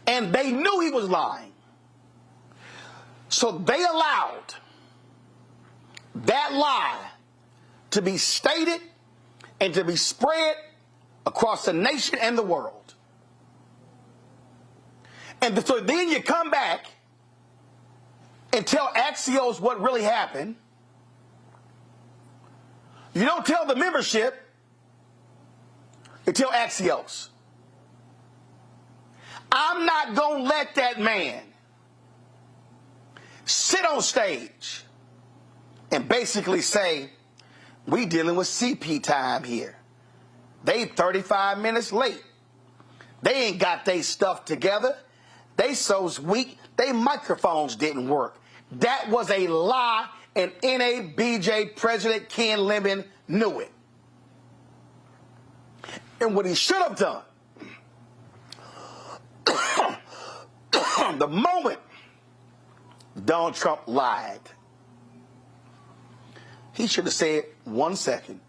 And they knew he was lying. So they allowed that lie to be stated and to be spread across the nation and the world. And so then you come back and tell Axios what really happened. You don't tell the membership. and tell Axios, I'm not going to let that man sit on stage and basically say, we dealing with CP time here. They 35 minutes late. They ain't got their stuff together. They so weak, they microphones didn't work. That was a lie, and NABJ President Ken Lemon knew it. And what he should have done, the moment Donald Trump lied, he should have said, 1 second,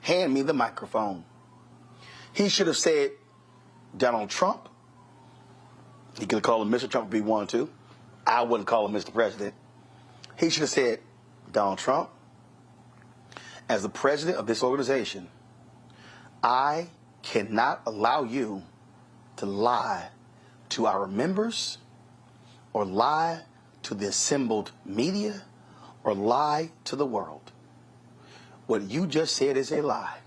hand me the microphone. He should have said, Donald Trump, he could have called him Mr. Trump if he wanted to. I wouldn't call him Mr. President. He should have said, Donald Trump, as the president of this organization, I cannot allow you to lie to our members or lie to the assembled media or lie to the world. What you just said is a lie.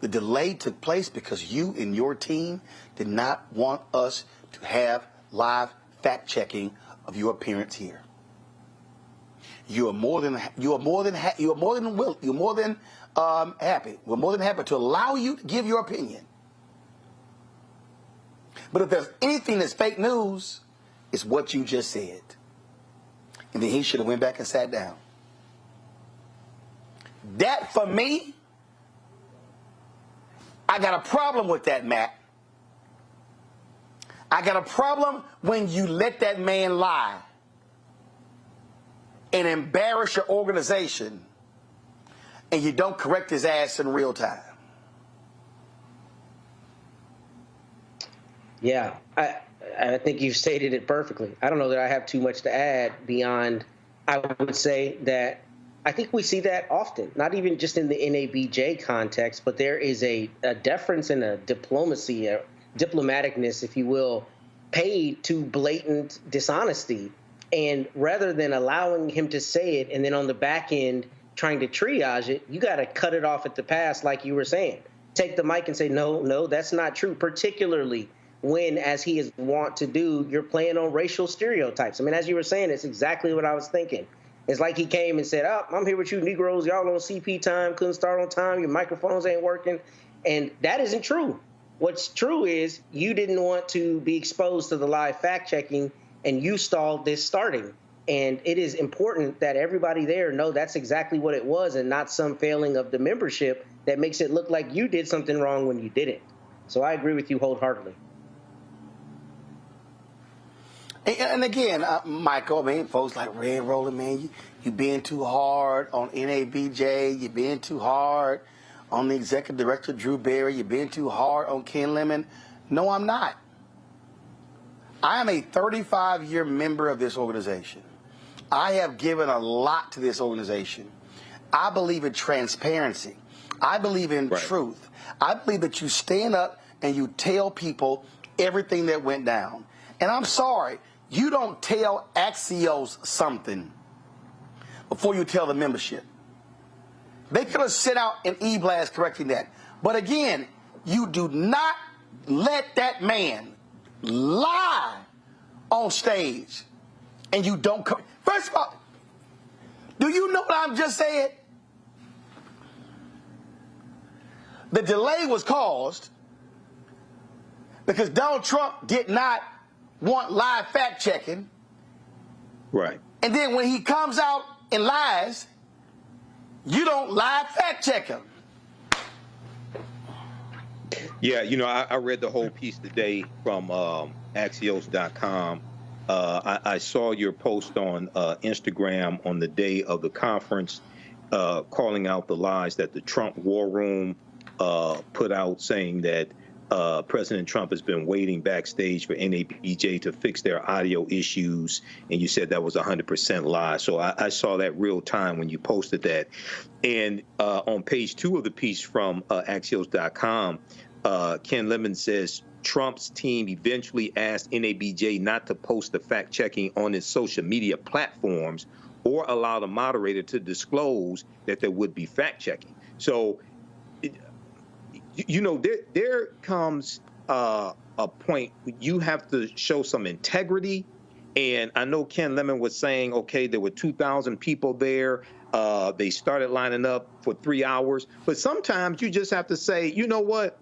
The delay took place because you and your team did not want us to have live fact-checking of your appearance here. You are more than happy. We're more than happy to allow you to give your opinion. But if there's anything that's fake news, it's what you just said. And then he should have went back and sat down. That, for me, I got a problem with that, Matt. I got a problem when you let that man lie and embarrass your organization and you don't correct his ass in real time. Yeah, I think you've stated it perfectly. I don't know that I have too much to add beyond, I would say that I think we see that often, not even just in the NABJ context, but there is a deference and a diplomacy, a diplomaticness, if you will, paid to blatant dishonesty. And rather than allowing him to say it and then on the back end trying to triage it, you got to cut it off at the pass, like you were saying. Take the mic and say, no, that's not true, particularly when, as he is wont to do, you're playing on racial stereotypes. I mean, as you were saying, it's exactly what I was thinking. It's like he came and said, I'm here with you Negroes. Y'all on CP time, couldn't start on time. Your microphones ain't working. And that isn't true. What's true is you didn't want to be exposed to the live fact checking and you stalled this starting. And it is important that everybody there know that's exactly what it was and not some failing of the membership that makes it look like you did something wrong when you didn't. So I agree with you wholeheartedly. And again, Michael, I mean, folks like Red Roland, man, you being too hard on NABJ, you being too hard on the executive director, Drew Berry, you being too hard on Ken Lemon. No, I'm not. I am a 35-year member of this organization. I have given a lot to this organization. I believe in transparency. I believe in truth. I believe that you stand up and you tell people everything that went down. And I'm sorry, you don't tell Axios something before you tell the membership. They could have sent out an e-blast correcting that. But again, you do not let that man lie on stage and you don't come. First of all, do you know what I'm just saying? The delay was caused because Donald Trump did not want live fact checking. Right. And then when he comes out and lies, you don't live fact check him. Yeah, you know, I read the whole piece today from Axios.com. I saw your post on Instagram on the day of the conference calling out the lies that the Trump War Room put out, saying that President Trump has been waiting backstage for NABJ to fix their audio issues, and you said that was 100% lie. So I saw that real time when you posted that. And on page 2 of the piece from Axios.com, Ken Lemon says Trump's team eventually asked NABJ not to post the fact-checking on its social media platforms or allow the moderator to disclose that there would be fact-checking. So there comes a point where you have to show some integrity. And I know Ken Lemon was saying, okay, there were 2,000 people there. They started lining up for 3 hours. But sometimes you just have to say, you know what?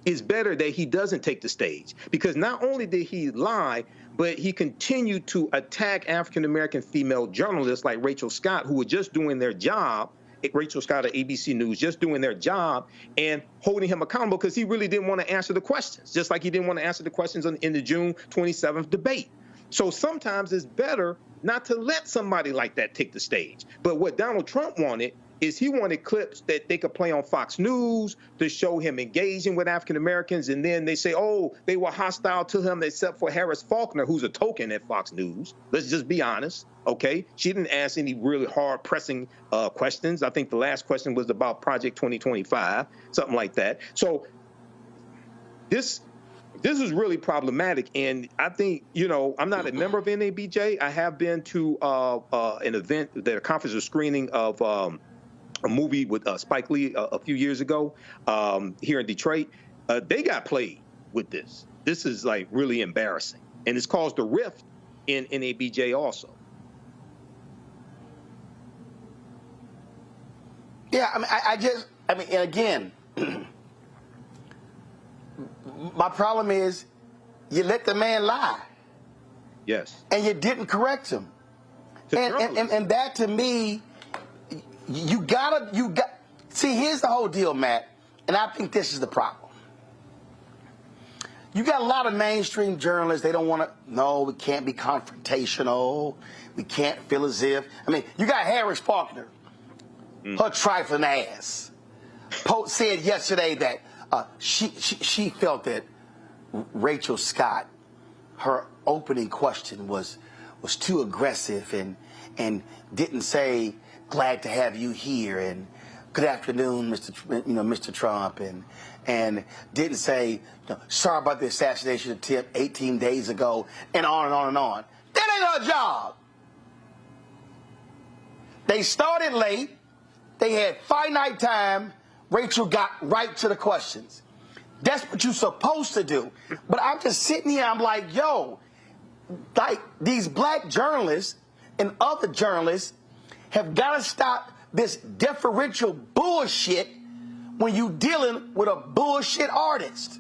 It's better that he doesn't take the stage, because not only did he lie, but he continued to attack African-American female journalists like Rachel Scott, who were just doing their job. Rachel Scott of ABC News, just doing their job and holding him accountable because he really didn't want to answer the questions, just like he didn't want to answer the questions in the June 27th debate. So sometimes it's better not to let somebody like that take the stage. But what Donald Trump wanted is he wanted clips that they could play on Fox News to show him engaging with African Americans. And then they say, oh, they were hostile to him except for Harris Faulkner, who's a token at Fox News. Let's just be honest. OK, she didn't ask any really hard pressing questions. I think the last question was about Project 2025, something like that. So this is really problematic. And I think, I'm not a member of NABJ. I have been to an event, a conference or screening of a movie with Spike Lee a few years ago here in Detroit. They got played with this. This is like really embarrassing. And it's caused a rift in NABJ also. Yeah, I mean, and again, my problem is you let the man lie. Yes. And you didn't correct him. And that to me, you got see, here's the whole deal, Matt, and I think this is the problem. You got a lot of mainstream journalists, they don't want to, no, we can't be confrontational. We can't feel as if, you got Harris Faulkner, her trifling ass. Pope said yesterday that she felt that Rachel Scott, her opening question was too aggressive and didn't say, glad to have you here, and good afternoon, Mr. Trump, and didn't say, sorry about the assassination attempt 18 days ago, and on and on and on. That ain't her job. They started late. They had finite time. Rachel got right to the questions. That's what you're supposed to do. But I'm just sitting here, I'm like, yo, like these black journalists and other journalists have got to stop this deferential bullshit when you dealing with a bullshit artist.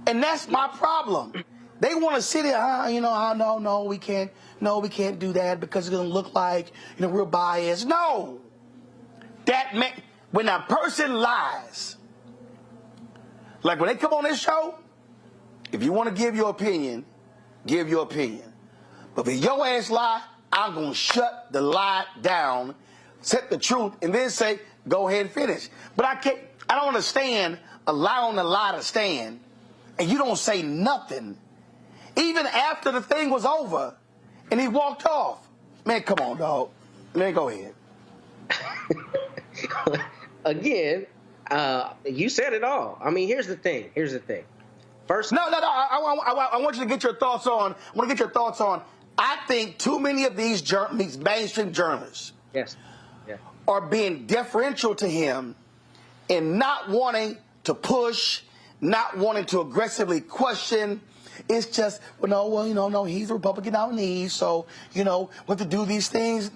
And that's my problem. They want to sit here, no, we can't do that because it's going to look like, we're biased. No. When a person lies, like when they come on this show, if you want to give your opinion, give your opinion. But if your ass lie, I'm going to shut the lie down, set the truth, and then say, go ahead and finish. But I don't understand allowing the lie to stand, and you don't say nothing, even after the thing was over, and he walked off. Man, come on, dog. Man, go ahead. Again, you said it all. Here's the thing. First, no. I want you to get your thoughts on. I want to get your thoughts on. I think too many of these mainstream journalists are being deferential to him and not wanting to push, not wanting to aggressively question. It's just, no, he's a Republican nominee, so, what to do these things.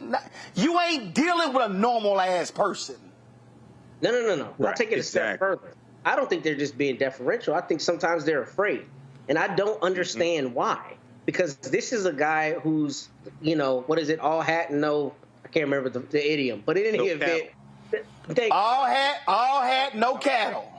You ain't dealing with a normal-ass person. No. Right, I'll take it a step further. I don't think they're just being deferential. I think sometimes they're afraid. And I don't understand why. Because this is a guy who's, all hat and no, I can't remember the idiom. But in any event, all hat, no cattle.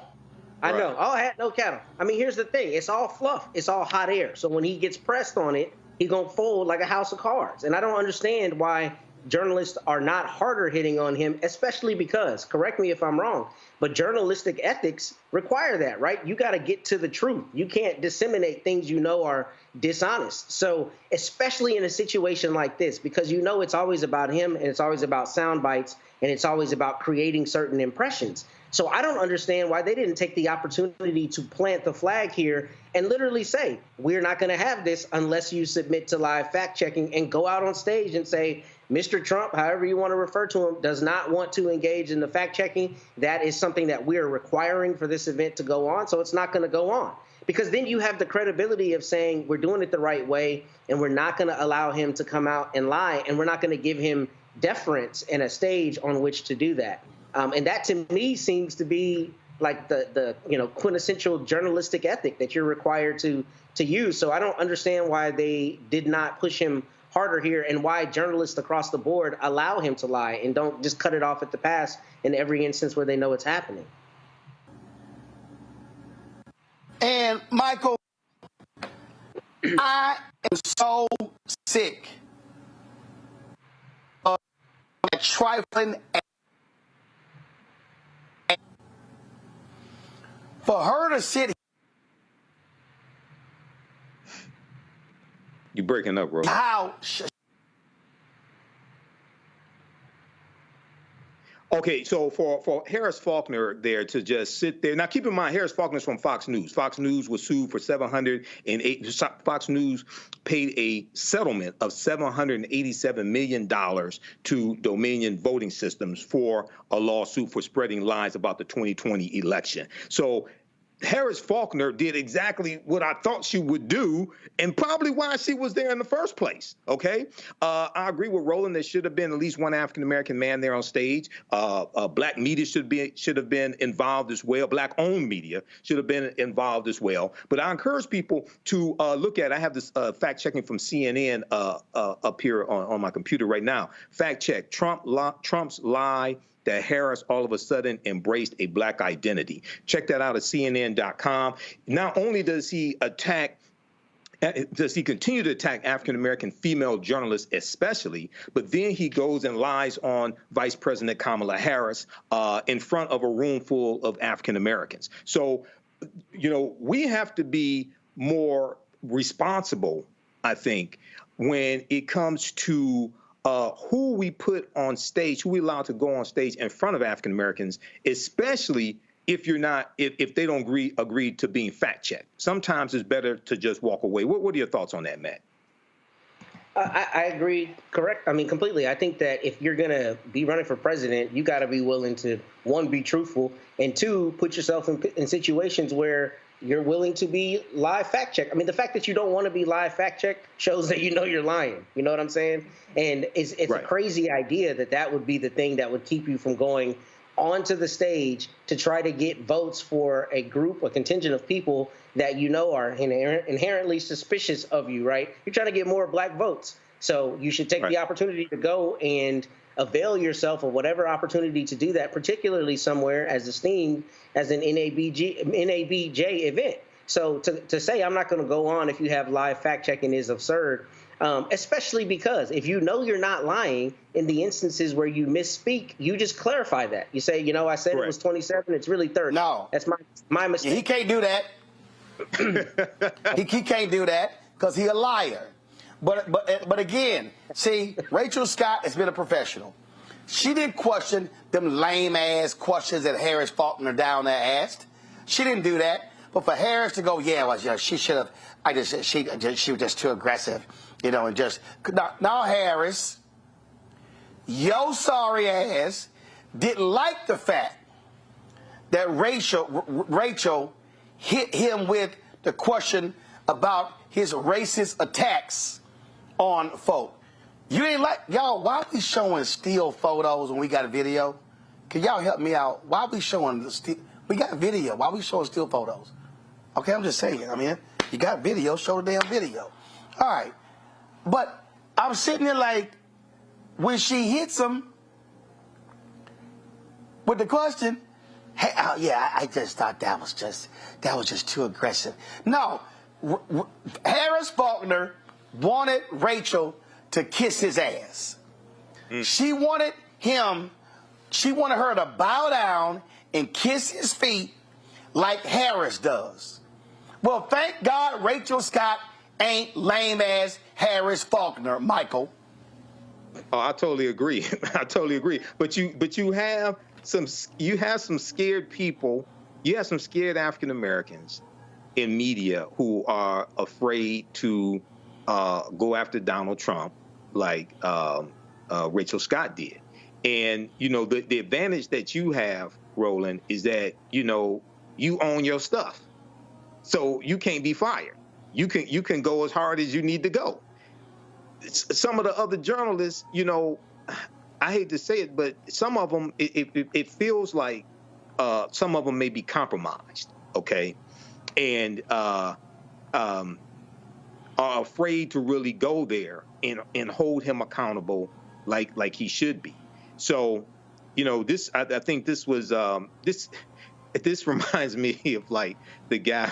I know, all hat, no cattle. Here's the thing. It's all fluff. It's all hot air. So when he gets pressed on it, he's going to fold like a house of cards. And I don't understand why journalists are not harder hitting on him, especially because, correct me if I'm wrong, but journalistic ethics require that, right? You got to get to the truth. You can't disseminate things are dishonest. So especially in a situation like this, because it's always about him and it's always about sound bites and it's always about creating certain impressions. So I don't understand why they didn't take the opportunity to plant the flag here and literally say, we're not going to have this unless you submit to live fact checking and go out on stage and say, Mr. Trump, however you want to refer to him, does not want to engage in the fact-checking. That is something that we are requiring for this event to go on, so it's not going to go on. Because then you have the credibility of saying we're doing it the right way and we're not going to allow him to come out and lie, and we're not going to give him deference and a stage on which to do that. And that, to me, seems to be like the quintessential journalistic ethic that you're required to use. So I don't understand why they did not push him harder here, and why journalists across the board allow him to lie and don't just cut it off at the pass in every instance where they know it's happening. And Michael, I am so sick of that trifling. For her to sit. You breaking up, Roland. How? Okay, so for Harris Faulkner there to just sit there. Now, keep in mind, Harris Faulkner's from Fox News. Fox News was sued for $708. Fox News paid a settlement of $787 million to Dominion Voting Systems for a lawsuit for spreading lies about the 2020 election. So Harris Faulkner did exactly what I thought she would do, and probably why she was there in the first place. Okay, I agree with Roland. There should have been at least one African American man there on stage. Black media should have been involved as well. Black-owned media should have been involved as well. But I encourage people to look at. I have this fact checking from CNN up here on my computer right now. Fact check: Trump's lie that Harris all of a sudden embraced a black identity. Check that out at CNN.com. Not only does he continue to attack African-American female journalists especially, but then he goes and lies on Vice President Kamala Harris in front of a room full of African-Americans. So, we have to be more responsible, I think, when it comes to who we put on stage, who we allow to go on stage in front of African Americans, especially if they don't agree to being fact checked. Sometimes it's better to just walk away. What are your thoughts on that, Matt? I agree. Correct. I mean, completely. I think that if you're going to be running for president, you got to be willing to, one, be truthful, and two, put yourself in situations where you're willing to be live fact checked. I mean, the fact that you don't want to be live fact checked shows that you're lying. You know what I'm saying? And it's right. A crazy idea that would be the thing that would keep you from going onto the stage to try to get votes for a contingent of people that are inherently suspicious of you, right? You're trying to get more black votes. So you should take the opportunity to go and avail yourself of whatever opportunity to do that, particularly somewhere as esteemed as an NABJ event. So to say I'm not going to go on if you have live fact checking is absurd, especially because if you're not lying in the instances where you misspeak, you just clarify that. You say, I said Correct. It was 27, it's really 30. No. That's my mistake. He can't do that. he can't do that because he's a liar. But again, see, Rachel Scott has been a professional. She didn't question them lame-ass questions that Harris Faulkner down there asked. She didn't do that. But for Harris to go, she should have, she was just too aggressive, and just, now Harris, your sorry ass didn't like the fact that Rachel hit him with the question about his racist attacks on folk. You ain't like, y'all, why are we showing still photos when we got a video? Can y'all help me out? Why are we showing we got video. Why are we showing still photos? Okay, I'm just saying. I mean, you got video, show the damn video. All right. But I'm sitting there like, when she hits him with the question, hey, I just thought that was just too aggressive. No, Harris Faulkner wanted Rachel to kiss his ass. She wanted her to bow down and kiss his feet like Harris does. Well, thank God Rachel Scott ain't lame ass Harris Faulkner, Michael. Oh, I totally agree. I totally agree. But you have some scared people. You have some scared African Americans in media who are afraid to go after Donald Trump, like Rachel Scott did. And, you know, the advantage that you have, Roland, is that, you know, you own your stuff. So you can't be fired. You can go as hard as you need to go. Some of the other journalists, you know, I hate to say it, but some of them, it feels like some of them may be compromised, okay, and are afraid to really go there and hold him accountable like he should be. So, you know, this I think this was this reminds me of like the guy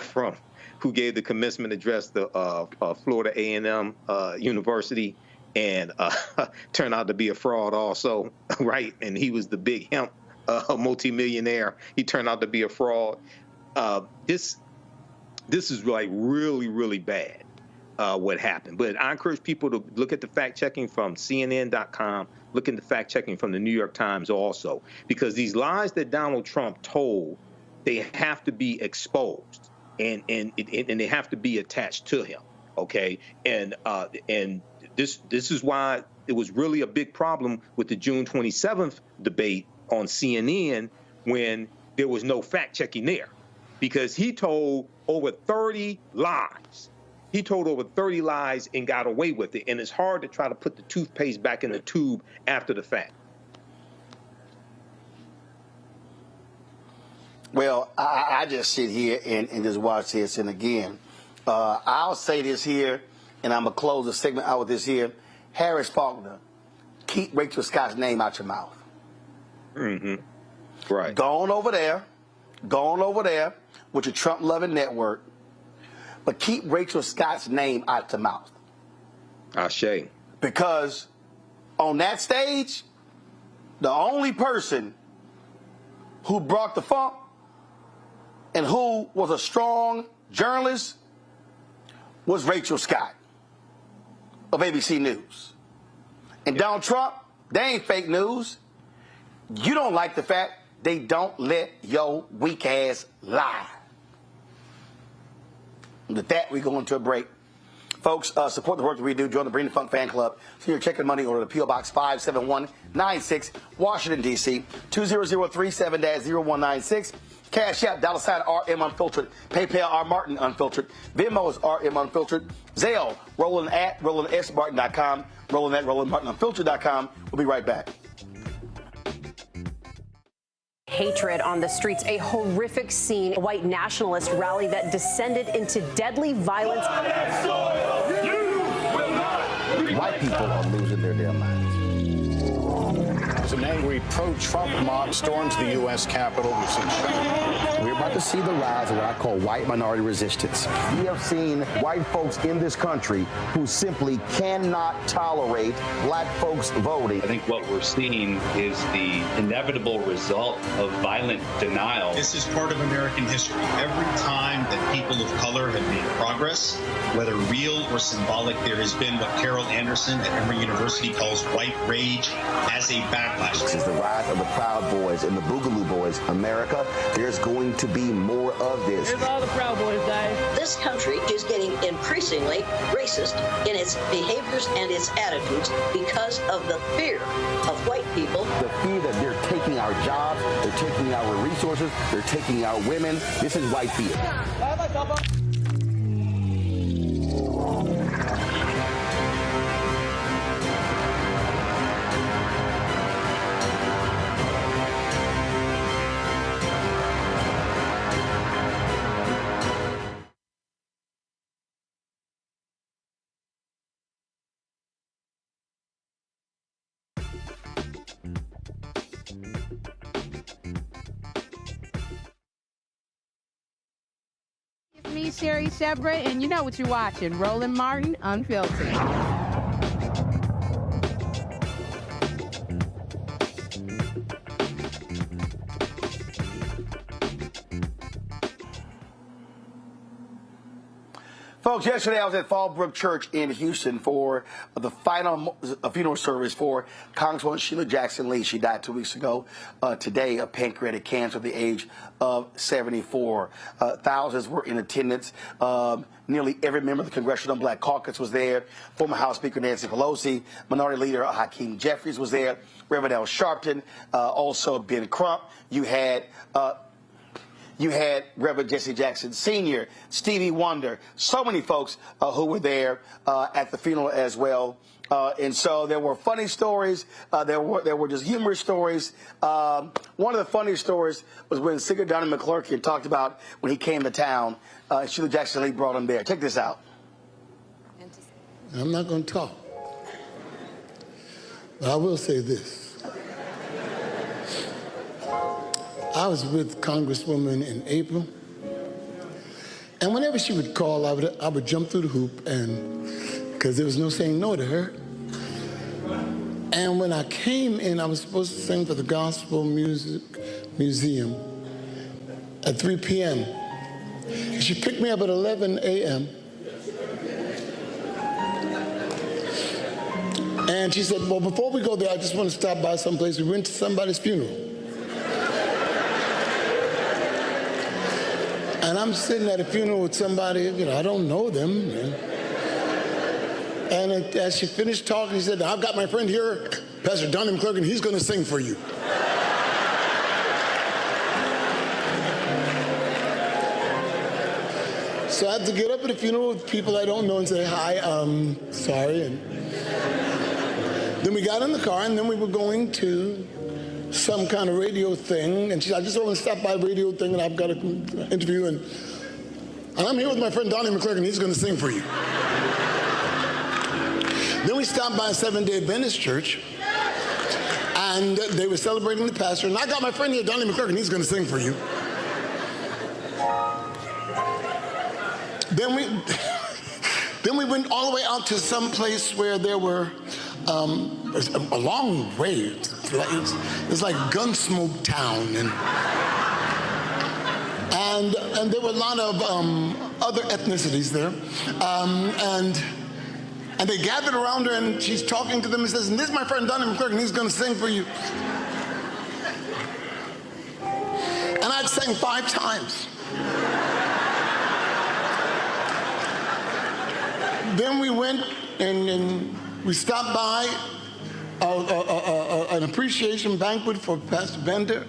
who gave the commencement address to Florida A&M University, and turned out to be a fraud also, right? And he was the big hemp multimillionaire. He turned out to be a fraud. This is like really, really bad what happened. But I encourage people to look at the fact checking from CNN.com, look at the fact checking from the New York Times also, because these lies that Donald Trump told, they have to be exposed. And they have to be attached to him, okay? And this is why it was really a big problem with the June 27th debate on CNN when there was no fact checking there, because he told over 30 lies. He told over 30 lies and got away with it, and it's hard to try to put the toothpaste back in the tube after the fact. Well, I just sit here and just watch this. And again, I'll say this here, and I'm going to close the segment out with this here. Harris Faulkner, keep Rachel Scott's name out your mouth. Mm-hmm. Right. Go on over there with your Trump-loving network, but keep Rachel Scott's name out your mouth. Ashe. Because on that stage, the only person who brought the funk and who was a strong journalist was Rachel Scott of ABC News. And Donald Trump, they ain't fake news. You don't like the fact they don't let your weak ass lie. And with that, we go into a break. Folks, support the work that we do. Join the Bring the Funk fan club. Send your check and money order to P.O. Box 57196, Washington, D.C. 20037-0196. Cash App, $RM Unfiltered. PayPal, R Martin Unfiltered. Venmo is RM Unfiltered. Zelle, Roland at RolandSMartin.com. Roland at RolandMartinUnfiltered.com. We'll be right back. Hatred on the streets, a horrific scene, a white nationalist rally that descended into deadly violence. White people are losing their damn minds. An angry pro-Trump mob storms the U.S. Capitol. We're about to see the rise of what I call white minority resistance. We have seen white folks in this country who simply cannot tolerate black folks voting. I think what we're seeing is the inevitable result of violent denial. This is part of American history. Every time that people of color have made progress, whether real or symbolic, there has been what Carol Anderson at Emory University calls white rage as a backlash. This is the rise of the Proud Boys and the Boogaloo Boys. America, there's going to be more of this. Here's all the Proud Boys, guys. This country is getting increasingly racist in its behaviors and its attitudes because of the fear of white people. The fear that they're taking our jobs, they're taking our resources, they're taking our women. This is white fear. Me, Sherry Shepard, and you know what you're watching, Roland Martin Unfiltered. Folks, yesterday I was at Fallbrook Church in Houston for the final funeral service for Congresswoman Sheila Jackson Lee. She died 2 weeks ago today of pancreatic cancer at the age of 74. Thousands were in attendance. Nearly every member of the Congressional Black Caucus was there. Former House Speaker Nancy Pelosi, Minority Leader Hakeem Jeffries was there. Reverend Al Sharpton, also Ben Crump. You had Reverend Jesse Jackson Sr., Stevie Wonder, so many folks who were there at the funeral as well. And so there were funny stories. There were just humorous stories. One of the funny stories was when Singer Donnie McClurkin talked about when he came to town. Sheila Jackson Lee brought him there. Check this out. I'm not going to talk, but I will say this. I was with Congresswoman in April, and whenever she would call, I would jump through the hoop, and because there was no saying no to her. And when I came in, I was supposed to sing for the Gospel Music Museum at 3 p.m. She picked me up at 11 a.m. And she said, well, before we go there, I just want to stop by someplace. We went to somebody's funeral. And I'm sitting at a funeral with somebody, I don't know them. And as she finished talking, she said, I've got my friend here, Pastor Donnie McClurkin, he's going to sing for you. So I had to get up at a funeral with people I don't know and say, hi, sorry. And then we got in the car, and then we were going to some kind of radio thing, and she said, I just want to stop by a radio thing, and I've got an interview, and I'm here with my friend Donnie McClurkin, he's going to sing for you. Then we stopped by a Seventh-day Adventist church, and they were celebrating the pastor, and I got my friend here, Donnie McClurkin, he's going to sing for you. Then we went all the way out to some place where there were a long way. It's like Gunsmoke Town, and there were a lot of other ethnicities there, and they gathered around her, and she's talking to them and says, and this is my friend Donnie McClurkin, he's going to sing for you. And I'd sang 5 times. Then we went and we stopped by an appreciation banquet for Pastor Pender,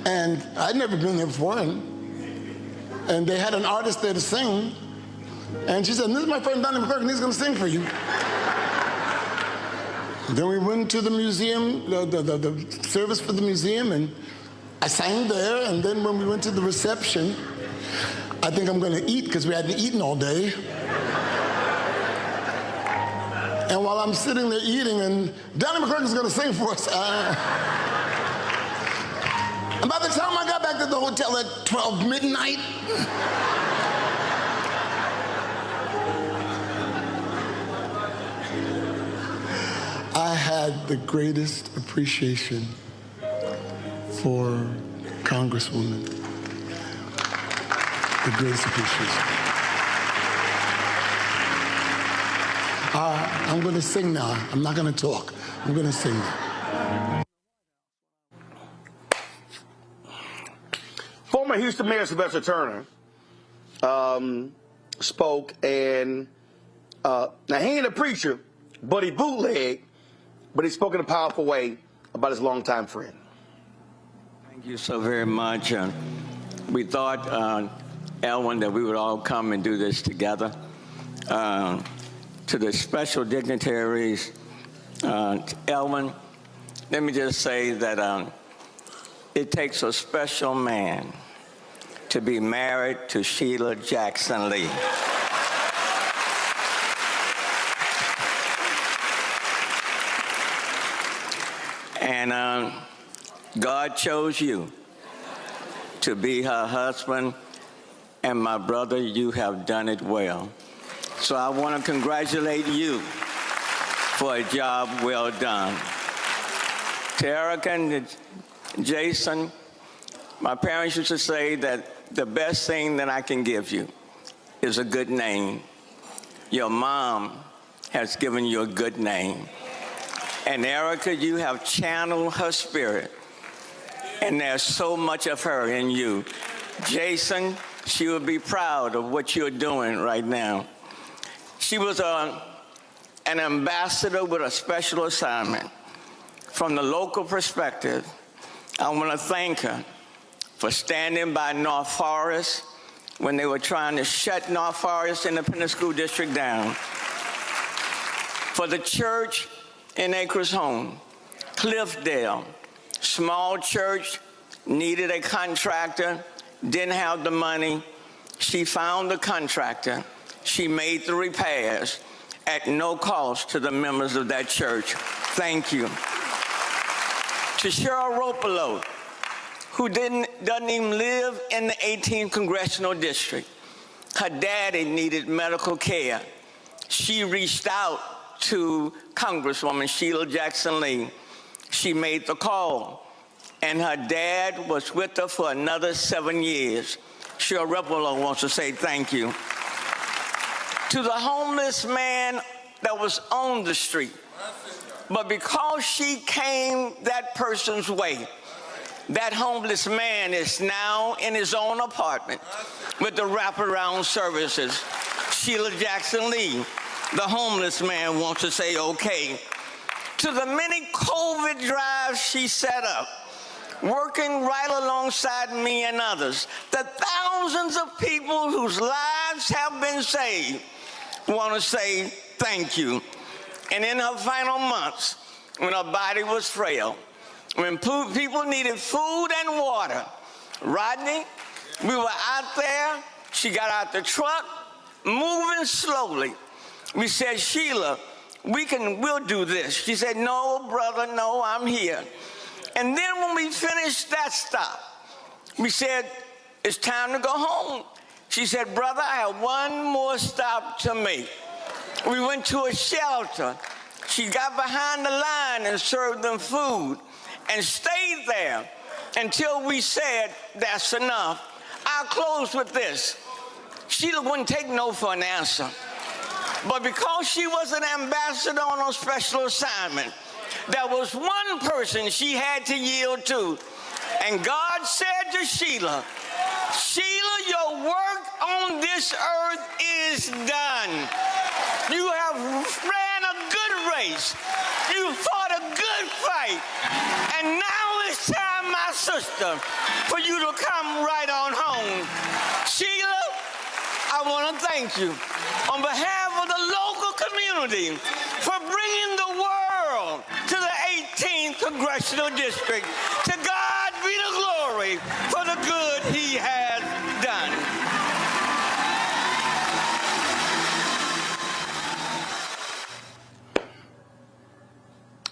and I'd never been there before, and they had an artist there to sing, and she said, this is my friend Donnie McClurkin, he's going to sing for you. Then we went to the museum, the service for the museum, and I sang there, and then when we went to the reception, I think I'm going to eat because we hadn't eaten all day. And while I'm sitting there eating, and Donnie McClurkin's going to sing for us. And by the time I got back to the hotel at 12 midnight, I had the greatest appreciation for Congresswoman. The greatest appreciation. I'm going to sing now. I'm not going to talk. I'm going to sing now. Former Houston Mayor Sylvester Turner spoke, and now he ain't a preacher, but he bootlegged, but he spoke in a powerful way about his longtime friend. Thank you so very much. We thought, Elwin, that we would all come and do this together. To the special dignitaries, Elwin, let me just say that it takes a special man to be married to Sheila Jackson Lee. And God chose you to be her husband, and my brother, you have done it well. So I want to congratulate you for a job well done. To Erica and Jason, my parents used to say that the best thing that I can give you is a good name. Your mom has given you a good name. And Erica, you have channeled her spirit. And there's so much of her in you. Jason, she will be proud of what you're doing right now. She was an ambassador with a special assignment. From the local perspective, I want to thank her for standing by North Forest when they were trying to shut North Forest Independent School District down. For the church in Acres Home, Cliffdale, small church, needed a contractor, didn't have the money. She found the contractor. She made the repairs at no cost to the members of that church. Thank you. To Cheryl Ropolo, who doesn't even live in the 18th Congressional District. Her daddy needed medical care. She reached out to Congresswoman Sheila Jackson Lee. She made the call, and her dad was with her for another 7 years. Cheryl Ropolo wants to say thank you. To the homeless man that was on the street, but because she came that person's way, that homeless man is now in his own apartment with the wraparound services. Sheila Jackson Lee, the homeless man, wants to say okay. To the many COVID drives she set up, working right alongside me and others, the thousands of people whose lives have been saved, want to say thank you. And in her final months, when her body was frail, when people needed food and water, Rodney, we were out there. She got out the truck, moving slowly. We said, Sheila, we'll do this. She said, no, brother, no, I'm here. And then when we finished that stop, we said, it's time to go home. She said, brother, I have one more stop to make. We went to a shelter. She got behind the line and served them food and stayed there until we said, that's enough. I'll close with this. Sheila wouldn't take no for an answer. But because she was an ambassador on a special assignment, there was one person she had to yield to. And God said to Sheila, Sheila, your work on this earth is done. You have ran a good race. You fought a good fight. And now it's time, my sister, for you to come right on home. Sheila, I want to thank you on behalf of the local community for bringing the world to the 18th Congressional District. To God be the glory for the good he has done.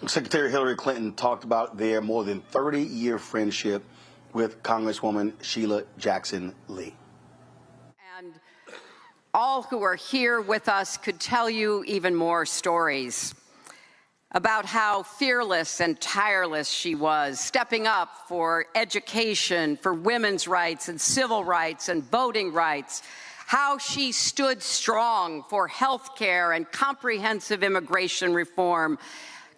Secretary Hillary Clinton talked about their more than 30-year friendship with Congresswoman Sheila Jackson Lee. And all who are here with us could tell you even more stories about how fearless and tireless she was, stepping up for education, for women's rights and civil rights and voting rights, how she stood strong for health care and comprehensive immigration reform,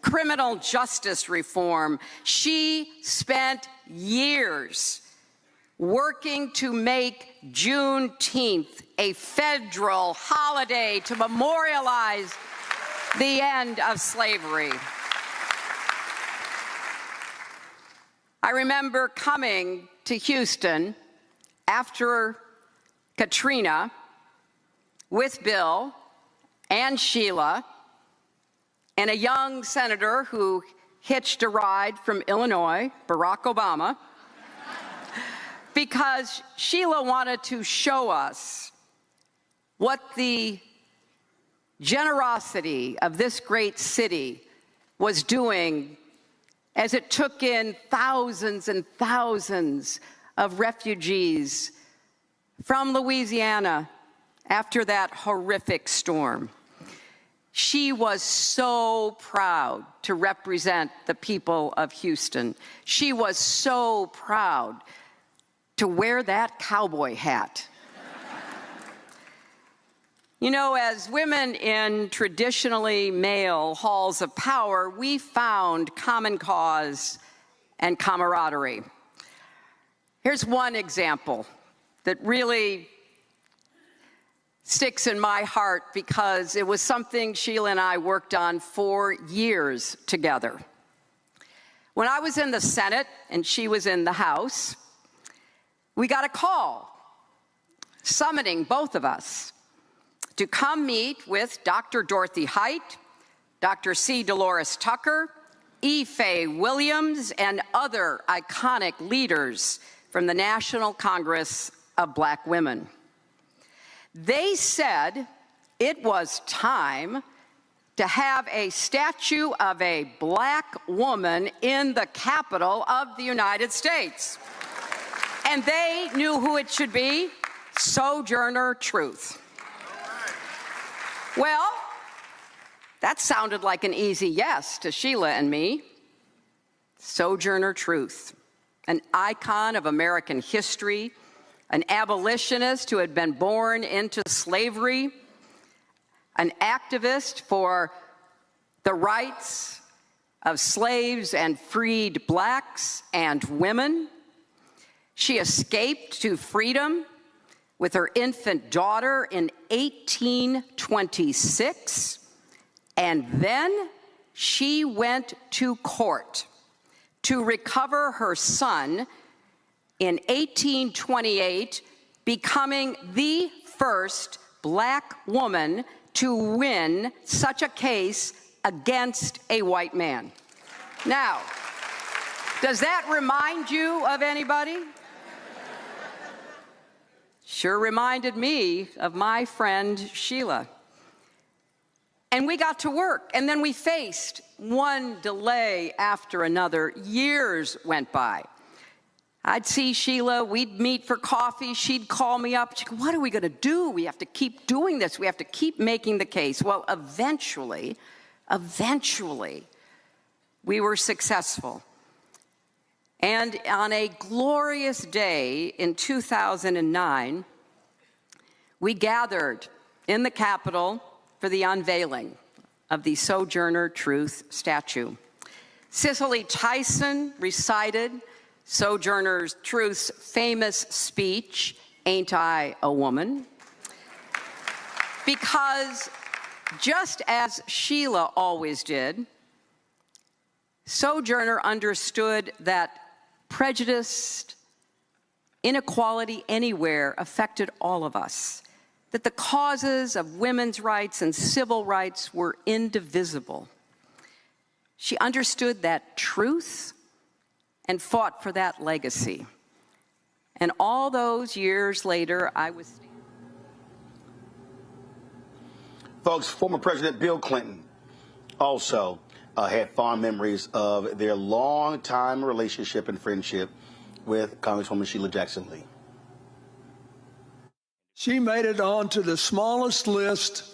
criminal justice reform. She spent years working to make Juneteenth a federal holiday to memorialize the end of slavery. I remember coming to Houston after Katrina with Bill and Sheila and a young senator who hitched a ride from Illinois, Barack Obama, because Sheila wanted to show us what the generosity of this great city was doing as it took in thousands and thousands of refugees from Louisiana after that horrific storm. She was so proud to represent the people of Houston. She was so proud to wear that cowboy hat. You know, as women in traditionally male halls of power, we found common cause and camaraderie. Here's one example that really sticks in my heart because it was something Sheila and I worked on for years together. When I was in the Senate and she was in the House, we got a call summoning both of us to come meet with Dr. Dorothy Height, Dr. C. Dolores Tucker, E. Faye Williams, and other iconic leaders from the National Congress of Black Women. They said it was time to have a statue of a black woman in the Capitol of the United States. And they knew who it should be, Sojourner Truth. Well, that sounded like an easy yes to Sheila and me. Sojourner Truth, an icon of American history, an abolitionist who had been born into slavery, an activist for the rights of slaves and freed blacks and women. She escaped to freedom with her infant daughter in 1826, and then she went to court to recover her son in 1828, becoming the first black woman to win such a case against a white man. Now, does that remind you of anybody? Sure reminded me of my friend Sheila. And we got to work, and then we faced one delay after another. Years went by. I'd see Sheila, we'd meet for coffee, she'd call me up, she'd go, what are we gonna do? We have to keep doing this, we have to keep making the case. Well, eventually, we were successful. And on a glorious day in 2009, we gathered in the Capitol for the unveiling of the Sojourner Truth statue. Cicely Tyson recited Sojourner Truth's famous speech, "Ain't I a Woman?" Because just as Sheila always did, Sojourner understood that prejudice, inequality anywhere affected all of us, that the causes of women's rights and civil rights were indivisible. She understood that truth and fought for that legacy. And all those years later, I was... Folks, former President Bill Clinton also had fond memories of their long-time relationship and friendship with Congresswoman Sheila Jackson Lee. She made it onto the smallest list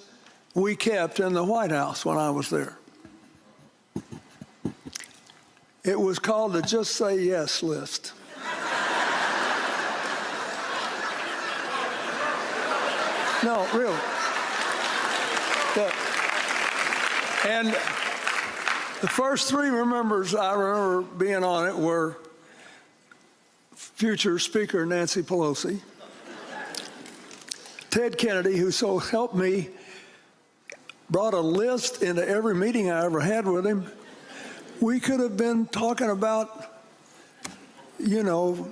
we kept in the White House when I was there. It was called the Just Say Yes list. No, really. And the first three members I remember being on it were future Speaker Nancy Pelosi, Ted Kennedy, who so helped me, brought a list into every meeting I ever had with him. We could have been talking about, you know,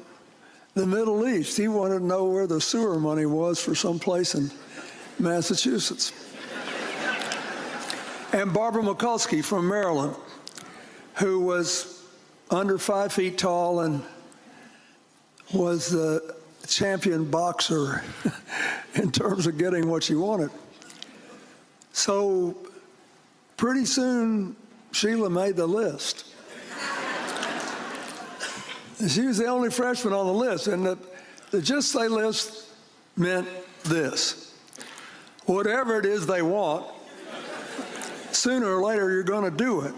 the Middle East. He wanted to know where the sewer money was for some place in Massachusetts. And Barbara Mikulski from Maryland, who was under 5 feet tall and was the champion boxer in terms of getting what she wanted. So pretty soon, Sheila made the list. She was the only freshman on the list, and the Just Say list meant this. Whatever it is they want, sooner or later you're going to do it.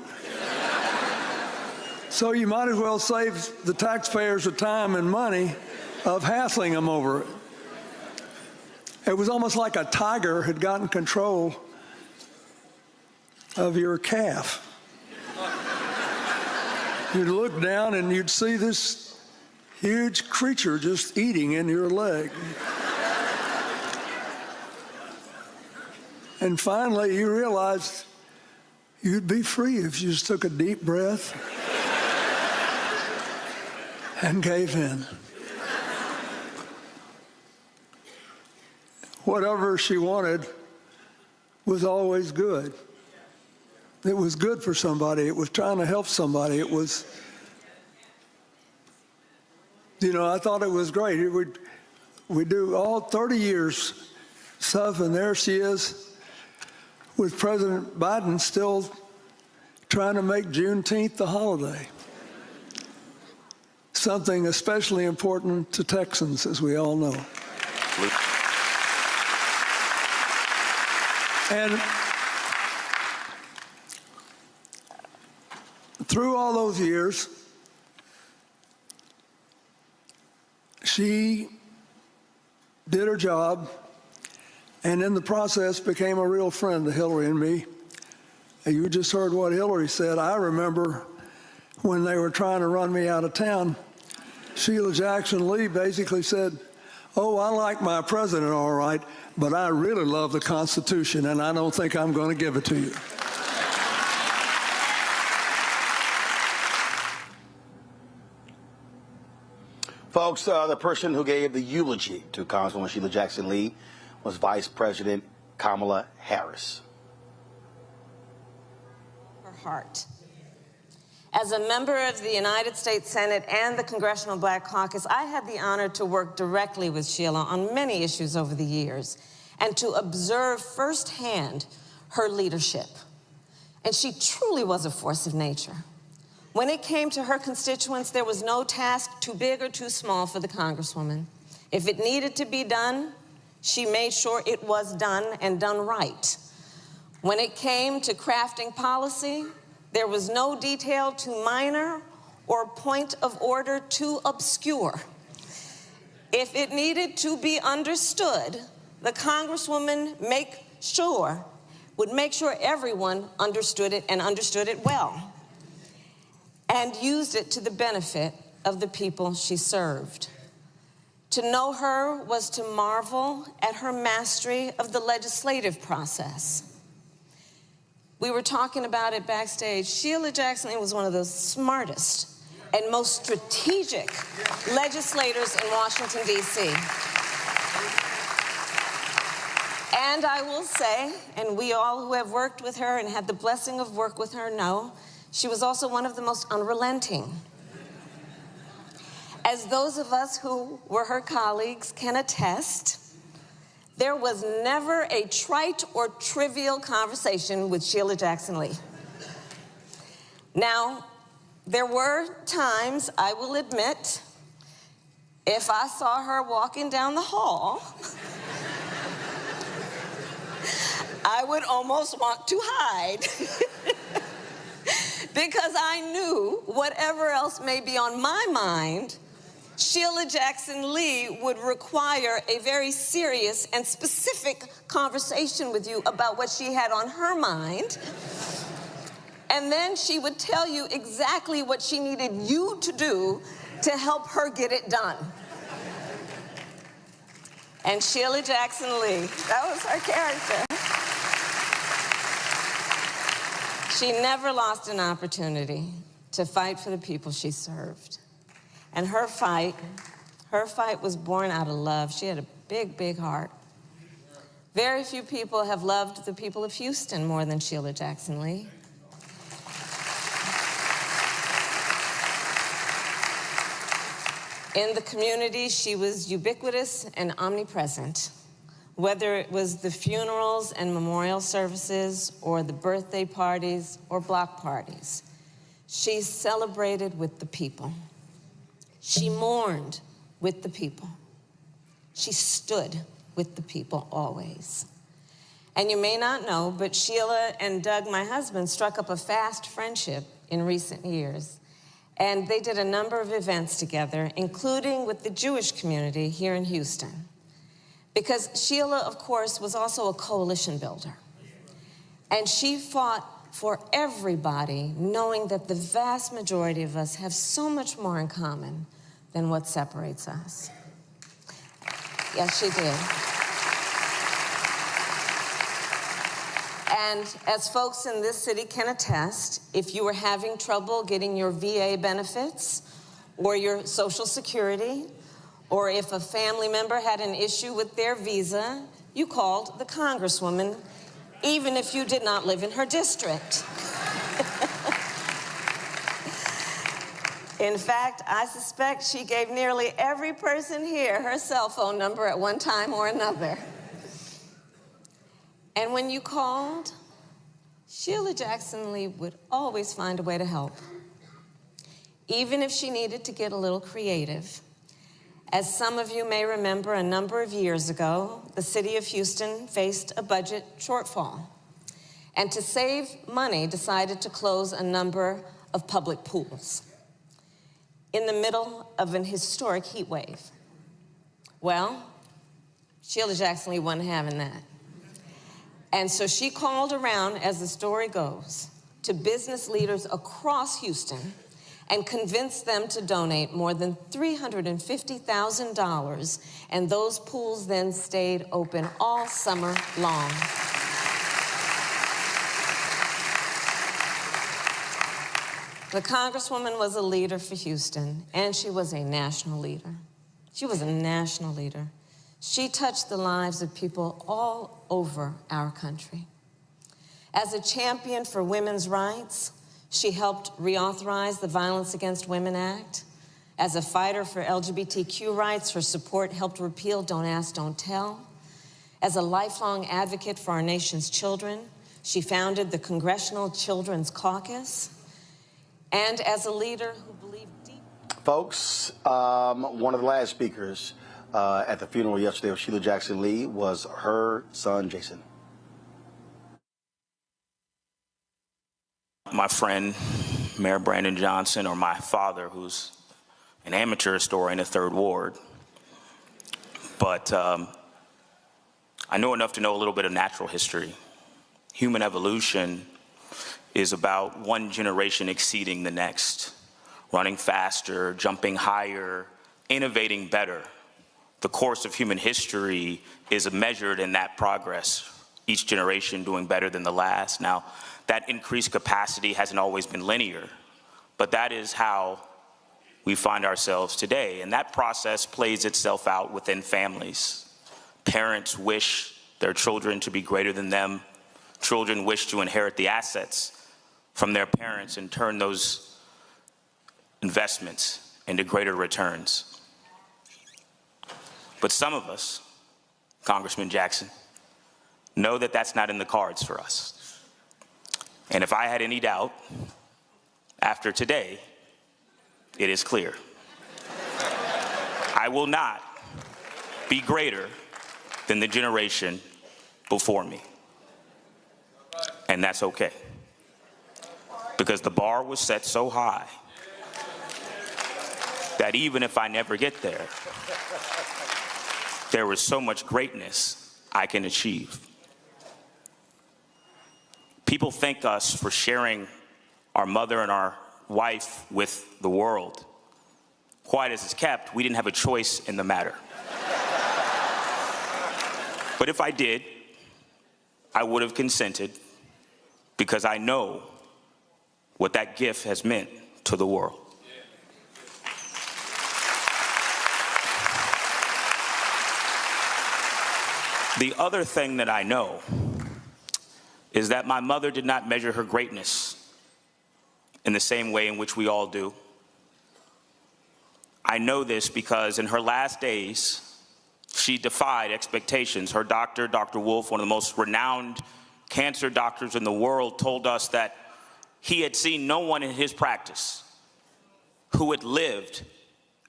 So you might as well save the taxpayers the time and money of hassling them over it. It was almost like a tiger had gotten control of your calf. You'd look down and you'd see this huge creature just eating in your leg. And finally, you realized you'd be free if you just took a deep breath and gave in. Whatever she wanted was always good. It was good for somebody. It was trying to help somebody. It was, you know, I thought it was great. We do all 30 years stuff, and there she is with President Biden still trying to make Juneteenth a holiday. Something especially important to Texans, as we all know. And through all those years, she did her job, and in the process became a real friend to Hillary and me. And you just heard what Hillary said. I remember when they were trying to run me out of town, Sheila Jackson Lee basically said, "Oh, I like my president all right, but I really love the Constitution, and I don't think I'm going to give it to you." Folks, the person who gave the eulogy to Congresswoman Sheila Jackson Lee was Vice President Kamala Harris. Her heart. As a member of the United States Senate and the Congressional Black Caucus, I had the honor to work directly with Sheila on many issues over the years and to observe firsthand her leadership. And she truly was a force of nature. When it came to her constituents, there was no task too big or too small for the Congresswoman. If it needed to be done, she made sure it was done and done right. When it came to crafting policy, there was no detail too minor or point of order too obscure. If it needed to be understood, the Congresswoman would make sure everyone understood it and understood it well, and used it to the benefit of the people she served. To know her was to marvel at her mastery of the legislative process. We were talking about it backstage. Sheila Jackson Lee was one of the smartest and most strategic legislators in Washington, D.C. And I will say, and we all who have worked with her and had the blessing of work with her know, she was also one of the most unrelenting. As those of us who were her colleagues can attest, there was never a trite or trivial conversation with Sheila Jackson Lee. Now, there were times, I will admit, if I saw her walking down the hall, I would almost want to hide. Because I knew whatever else may be on my mind, Sheila Jackson Lee would require a very serious and specific conversation with you about what she had on her mind. And then she would tell you exactly what she needed you to do to help her get it done. And Sheila Jackson Lee, that was her character. She never lost an opportunity to fight for the people she served. And her fight was born out of love. She had a big, big heart. Very few people have loved the people of Houston more than Sheila Jackson Lee. In the community, she was ubiquitous and omnipresent. Whether it was the funerals and memorial services or the birthday parties or block parties, she celebrated with the people. She mourned with the people. She stood with the people always. And you may not know, but Sheila and Doug, my husband, struck up a fast friendship in recent years. And they did a number of events together, including with the Jewish community here in Houston. Because Sheila, of course, was also a coalition builder. And she fought for everybody, knowing that the vast majority of us have so much more in common than what separates us. Yes, she did. And as folks in this city can attest, if you were having trouble getting your VA benefits or your Social Security, or if a family member had an issue with their visa, you called the Congresswoman, even if you did not live in her district. In fact, I suspect she gave nearly every person here her cell phone number at one time or another. And when you called, Sheila Jackson Lee would always find a way to help, even if she needed to get a little creative. As some of you may remember, a number of years ago, the city of Houston faced a budget shortfall, and to save money, decided to close a number of public pools in the middle of an historic heat wave. Well, Sheila Jackson Lee wasn't having that. And so she called around, as the story goes, to business leaders across Houston and convinced them to donate more than $350,000, and those pools then stayed open all summer long. The Congresswoman was a leader for Houston, and she was a national leader. She was a national leader. She touched the lives of people all over our country. As a champion for women's rights, she helped reauthorize the Violence Against Women Act. As a fighter for LGBTQ rights, her support helped repeal Don't Ask, Don't Tell. As a lifelong advocate for our nation's children, she founded the Congressional Children's Caucus. And as a leader who believed deep. Folks, one of the last speakers at the funeral yesterday of Sheila Jackson Lee was her son, Jason. My friend, Mayor Brandon Johnson, or my father, who's an amateur historian in the 3rd Ward. But I know enough to know a little bit of natural history. Human evolution is about one generation exceeding the next, running faster, jumping higher, innovating better. The course of human history is measured in that progress, each generation doing better than the last. Now, that increased capacity hasn't always been linear, but that is how we find ourselves today. And that process plays itself out within families. Parents wish their children to be greater than them. Children wish to inherit the assets from their parents and turn those investments into greater returns. But some of us, Congressman Jackson, know that that's not in the cards for us. And if I had any doubt, after today, it is clear. I will not be greater than the generation before me. And that's okay. Because the bar was set so high that even if I never get there, there is so much greatness I can achieve. People thank us for sharing our mother and our wife with the world. Quiet as it's kept, we didn't have a choice in the matter. But if I did, I would have consented, because I know what that gift has meant to the world. The other thing that I know is that my mother did not measure her greatness in the same way in which we all do. I know this because in her last days, she defied expectations. Her doctor, Dr. Wolf, one of the most renowned cancer doctors in the world, told us that he had seen no one in his practice who had lived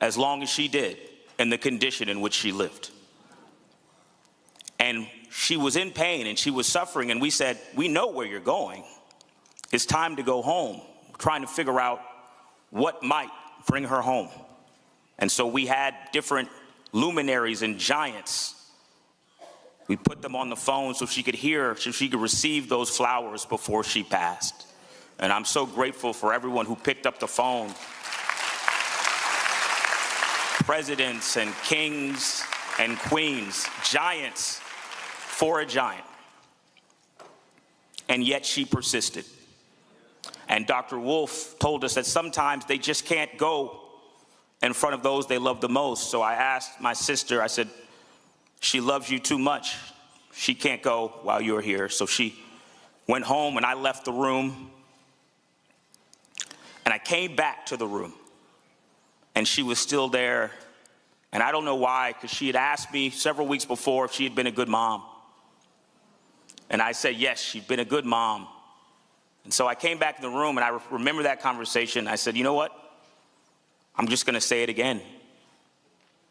as long as she did in the condition in which she lived. And she was in pain and she was suffering, and we said, we know where you're going. It's time to go home. We're trying to figure out what might bring her home. And so we had different luminaries and giants We put them on the phone so she could hear, so she could receive those flowers before she passed. And I'm so grateful for everyone who picked up the phone. Presidents and kings and queens, giants for a giant. And yet she persisted. And Dr. Wolf told us that sometimes they just can't go in front of those they love the most. So I asked my sister, I said, she loves you too much. She can't go while you're here. So she went home and I left the room. And I came back to the room and she was still there. And I don't know why, because she had asked me several weeks before if she had been a good mom. And I said, yes, she'd been a good mom. And so I came back in the room and I remember that conversation. I said, you know what? I'm just going to say it again.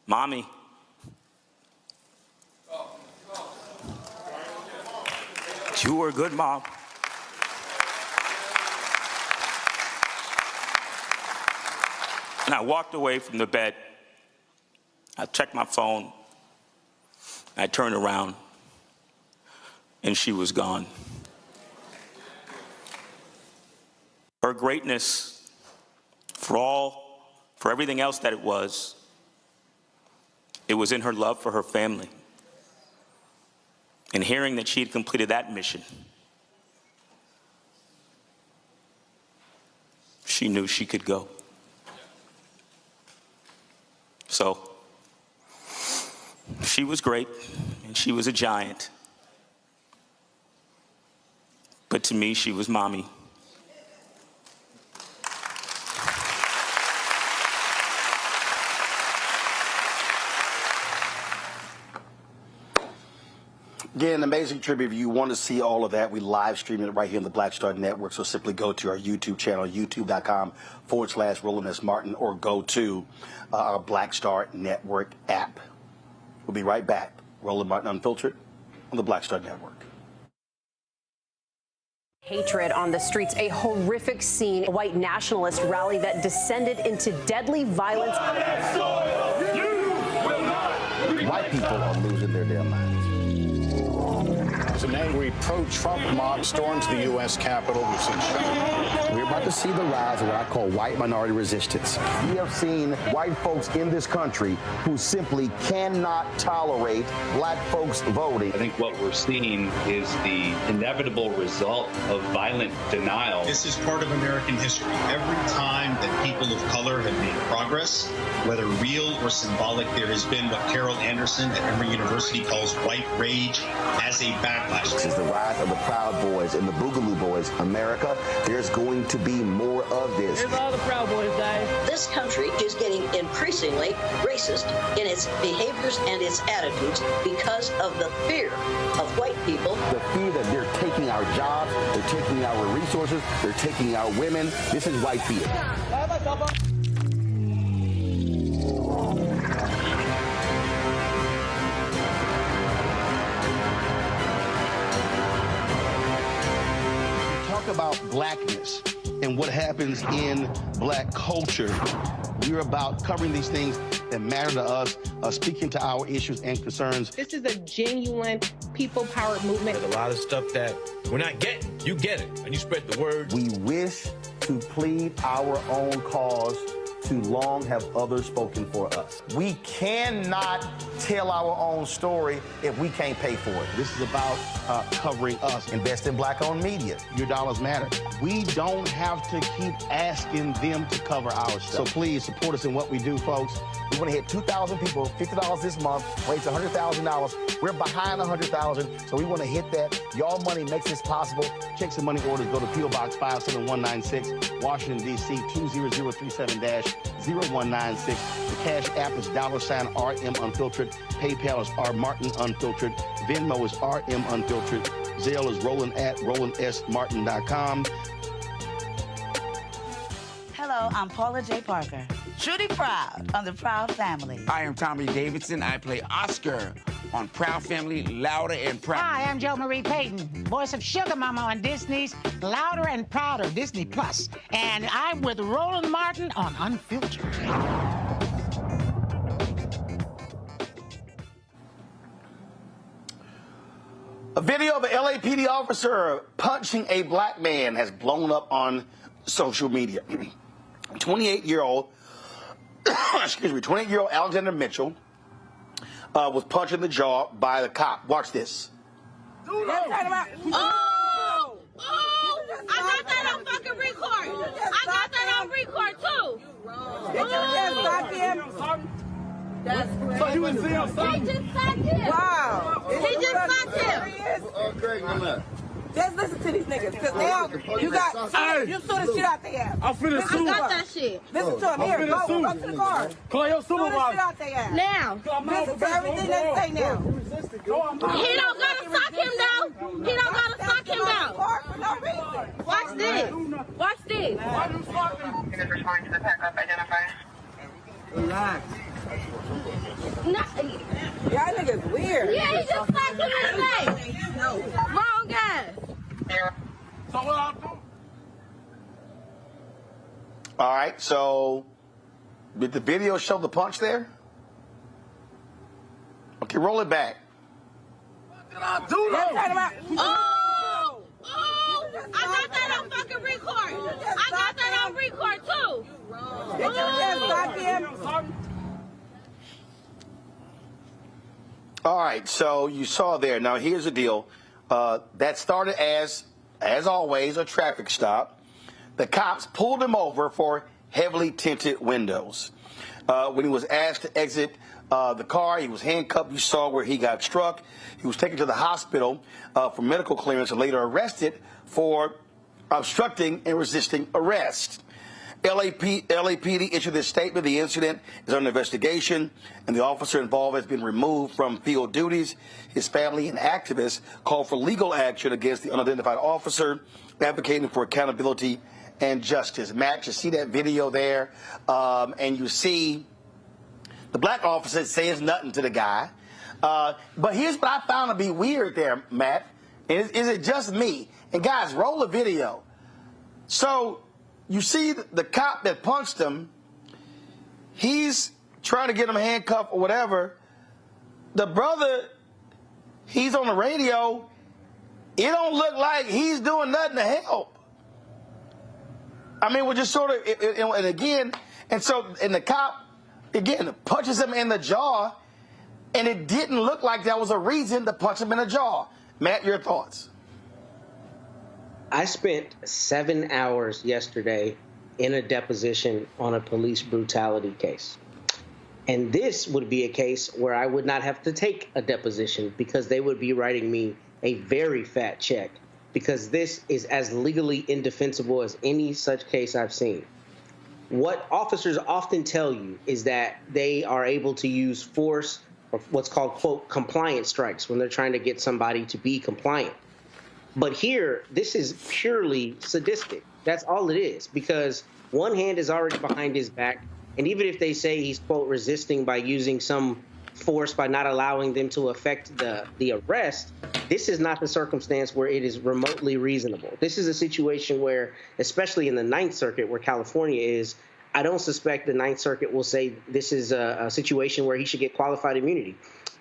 Mommy. You were a good mom. And I walked away from the bed. I checked my phone. I turned around and she was gone. Her greatness, for everything else that it was in her love for her family. And hearing that she had completed that mission, she knew she could go. So, she was great, and she was a giant. But to me, she was mommy. Again, an amazing tribute. If you want to see all of that, we live stream it right here on the Black Star Network. So simply go to our YouTube channel, youtube.com/Roland S. Martin, or go to our Black Star Network app. We'll be right back. Roland Martin Unfiltered on the Black Star Network. Hatred on the streets, a horrific scene, a white nationalist rally that descended into deadly violence. White people are losing their damn minds. An angry pro-Trump mob storms the U.S. Capitol. We're about to see the rise of what I call white minority resistance. We have seen white folks in this country who simply cannot tolerate black folks voting. I think what we're seeing is the inevitable result of violent denial. This is part of American history. Every time that people of color have made progress, whether real or symbolic, there has been what Carol Anderson at Emory University calls white rage as a backlash. This is the rise of the Proud Boys and the Boogaloo Boys. America, there's going to be more of this. Here's all the Proud Boys, guys. This country is getting increasingly racist in its behaviors and its attitudes because of the fear of white people. The fear that they're taking our jobs, they're taking our resources, they're taking our women. This is white fear. About blackness and what happens in black culture. We're about covering these things that matter to us, speaking to our issues and concerns. This is a genuine people-powered movement. There's a lot of stuff that we're not getting. You get it, and you spread the word. We wish to plead our own cause. Too long have others spoken for us. We cannot tell our own story if we can't pay for it. This is about covering us. Invest in black-owned media. Your dollars matter. We don't have to keep asking them to cover our stuff. So please support us in what we do, folks. We want to hit 2,000 people, $50 this month, raise $100,000. We're behind 100,000, so we want to hit that. Y'all money makes this possible. Checks and money orders go to P.O. Box 57196, Washington, D.C. 20037-0196. The Cash App is $RM Unfiltered. PayPal is R Martin Unfiltered. Venmo is RM Unfiltered. Zelle is Roland at RolandSMartin.com. Hello, I'm Paula J. Parker. Truly proud on the Proud Family. I am Tommy Davidson. I play Oscar on Proud Family, Louder and Proud. Hi, I'm Jo Marie Payton, voice of Sugar Mama on Disney's Louder and Prouder, Disney Plus. And I'm with Roland Martin on Unfiltered. A video of an LAPD officer punching a black man has blown up on social media. 28-year-old, excuse me, 28-year-old Alexander Mitchell was punched in the jaw by the cop. Watch this. Oh! I got that on fucking record. I got that on record too. Did you just sock him? So you would see him? He just socked him. Wow. He just socked him. Just listen to these niggas, cause now you got you sue the shit out their ass. I'm finna sue. I got that shit. Listen to him. Here, go to the car. Call your Sue the shit out their ass. Now. Listen to everything they say now. He don't gotta sock him down. He don't gotta sock him down. For no reason. Watch this. Watch this. Relax. Y'all niggas weird. Yeah, he just socked him in the face. Wrong guy. So what I do? All right, so did the video show the punch there? Okay, roll it back. What did I do though? Oh! I got that on fucking record. I got that on record too. Did you just sock him? All right, so you saw there. Now, here's the deal. That started as always, a traffic stop. The cops pulled him over for heavily tinted windows. When he was asked to exit the car, he was handcuffed. You saw where he got struck. He was taken to the hospital for medical clearance and later arrested for obstructing and resisting arrest. LAPD issued this statement. The incident is under investigation, and the officer involved has been removed from field duties. His family and activists called for legal action against the unidentified officer, advocating for accountability and justice. Matt, you see that video there, and you see the black officer says nothing to the guy. But here's what I found to be weird there, Matt. Is it just me? And guys, roll the video. So you see the cop that punched him, he's trying to get him handcuffed or whatever. The brother, he's on the radio. It don't look like he's doing nothing to help. I mean, we're just sort of, and again, and the cop, again, punches him in the jaw, and it didn't look like that was a reason to punch him in the jaw. Matt, your thoughts? I spent 7 hours yesterday in a deposition on a police brutality case. And this would be a case where I would not have to take a deposition because they would be writing me a very fat check, because this is as legally indefensible as any such case I've seen. What officers often tell you is that they are able to use force or what's called, quote, compliance strikes when they're trying to get somebody to be compliant. But here, this is purely sadistic. That's all it is, because one hand is already behind his back. And even if they say he's, quote, resisting by using some force by not allowing them to affect the arrest, this is not the circumstance where it is remotely reasonable. This is a situation where, especially in the Ninth Circuit where California is, I don't suspect the Ninth Circuit will say this is a situation where he should get qualified immunity.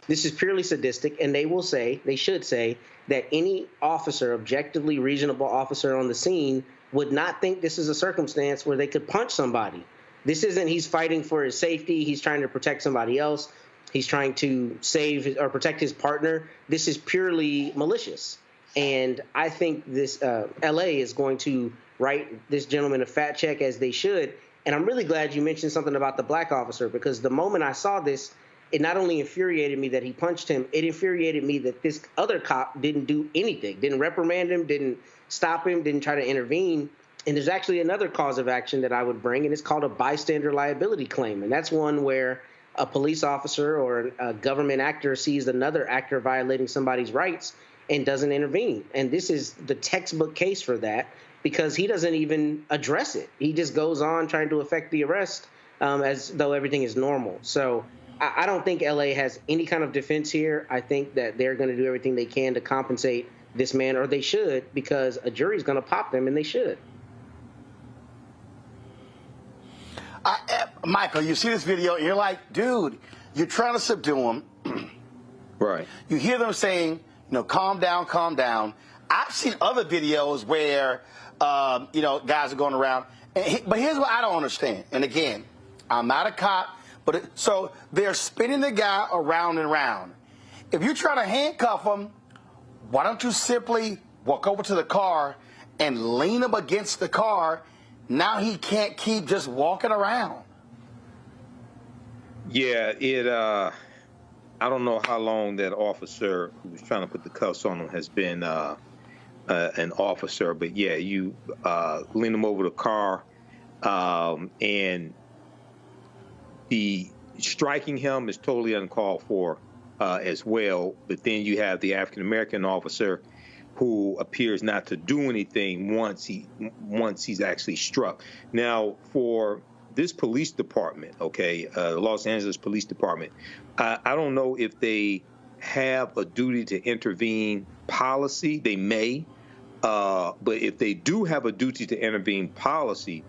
This is purely sadistic, and they should say that any officer, objectively reasonable officer on the scene, would not think this is a circumstance where they could punch somebody. This isn't he's fighting for his safety, he's trying to protect somebody else, he's trying to save or protect his partner. This is purely malicious. And I think this LA is going to write this gentleman a fat check, as they should. And I'm really glad you mentioned something about the black officer, because the moment I saw this, it not only infuriated me that he punched him, it infuriated me that this other cop didn't do anything, didn't reprimand him, didn't stop him, didn't try to intervene. And there's actually another cause of action that I would bring, and it's called a bystander liability claim. And that's one where a police officer or a government actor sees another actor violating somebody's rights and doesn't intervene. And this is the textbook case for that, because he doesn't even address it. He just goes on trying to effect the arrest as though everything is normal. So I don't think LA has any kind of defense here. I think that they're going to do everything they can to compensate this man, or they should, because a jury's going to pop them, and they should. Michael, you see this video, and you're like, dude, you're trying to subdue him. Right. You hear them saying, calm down, calm down. I've seen other videos where, guys are going around. But here's what I don't understand. And again, I'm not a cop, so they're spinning the guy around and around. If you're trying to handcuff him, why don't you simply walk over to the car and lean him against the car? Now he can't keep just walking around. Yeah, I don't know how long that officer who was trying to put the cuffs on him has been an officer, but yeah, you lean him over the car, and the striking him is totally uncalled for as well. But then you have the African-American officer who appears not to do anything once he's actually struck. Now, for this police department, the Los Angeles Police Department, I don't know if they have a duty to intervene policy. They may, but if they do have a duty to intervene policy,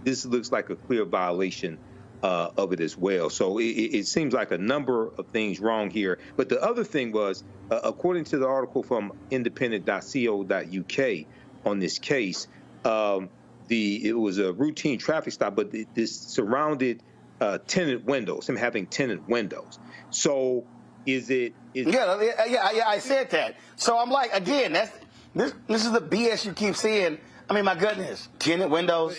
this looks like a clear violation of it as well. So it seems like a number of things wrong here. But the other thing was, according to the article from independent.co.uk on this case, it was a routine traffic stop, but this surrounded tenant windows, him having tenant windows. So Yeah, I said that. So I'm like, again, this is the BS you keep seeing. I mean, my goodness, tenant windows.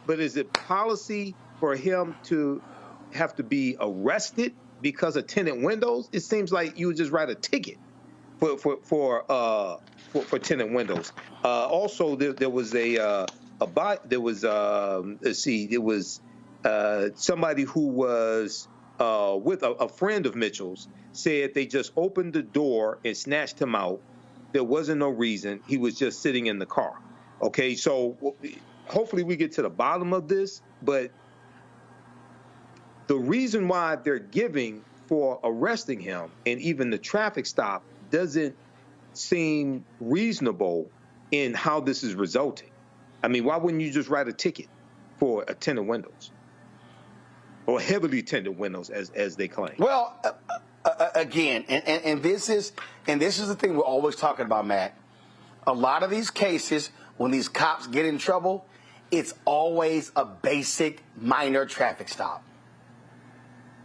But is it policy for him to have to be arrested because of tenant windows? It seems like you would just write a ticket for tenant windows. Also, there was somebody who was with a friend of Mitchell's, said they just opened the door and snatched him out. There wasn't no reason. He was just sitting in the car. Okay, so hopefully we get to the bottom of this, but the reason why they're giving for arresting him and even the traffic stop doesn't seem reasonable in how this is resulting. I mean, why wouldn't you just write a ticket for tinted windows or heavily tinted windows, as they claim? Well, again, and this is the thing we're always talking about, Matt. A lot of these cases, when these cops get in trouble, it's always a basic minor traffic stop.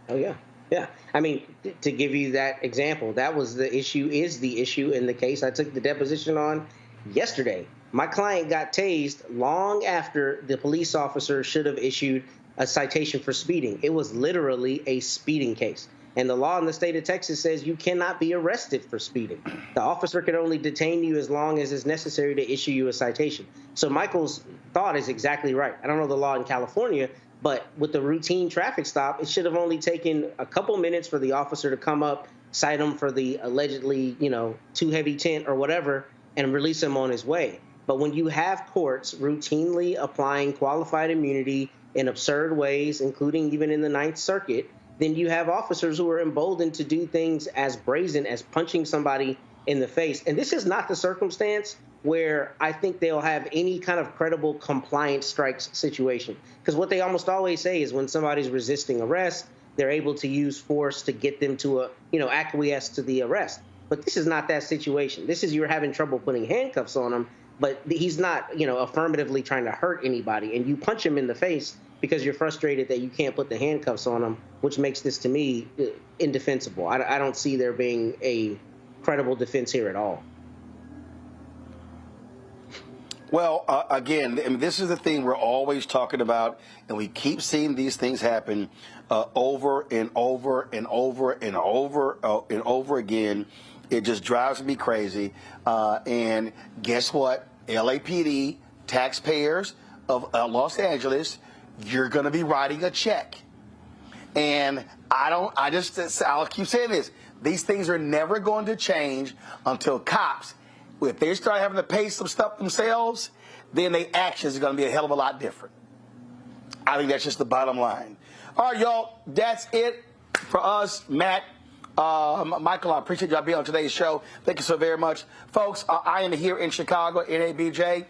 Oh, yeah. Yeah. I mean, to give you that example, that was the issue, is the issue in the case I took the deposition on yesterday. My client got tased long after the police officer should have issued a citation for speeding. It was literally a speeding case. And the law in the state of Texas says you cannot be arrested for speeding. The officer can only detain you as long as it's necessary to issue you a citation. So Michael's thought is exactly right. I don't know the law in California, but with the routine traffic stop, it should have only taken a couple minutes for the officer to come up, cite him for the allegedly, too heavy tint or whatever, and release him on his way. But when you have courts routinely applying qualified immunity in absurd ways, including even in the Ninth Circuit, then you have officers who are emboldened to do things as brazen as punching somebody in the face. And this is not the circumstance where I think they'll have any kind of credible compliance strikes situation. Because what they almost always say is when somebody's resisting arrest, they're able to use force to get them to acquiesce to the arrest. But this is not that situation. This is you're having trouble putting handcuffs on him, but he's not, affirmatively trying to hurt anybody. And you punch him in the face because you're frustrated that you can't put the handcuffs on him, which makes this, to me, indefensible. I don't see there being a credible defense here at all. Well, again, this is the thing we're always talking about, and we keep seeing these things happen over and over and over and over and over again. It just drives me crazy. And guess what? LAPD, taxpayers of Los Angeles, you're going to be writing a check. And I'll keep saying this. These things are never going to change until cops, if they start having to pay some stuff themselves, then their actions are going to be a hell of a lot different. I think that's just the bottom line. All right, y'all, that's it for us. Matt, Michael, I appreciate y'all being on today's show. Thank you so very much. Folks, I am here in Chicago, NABJ.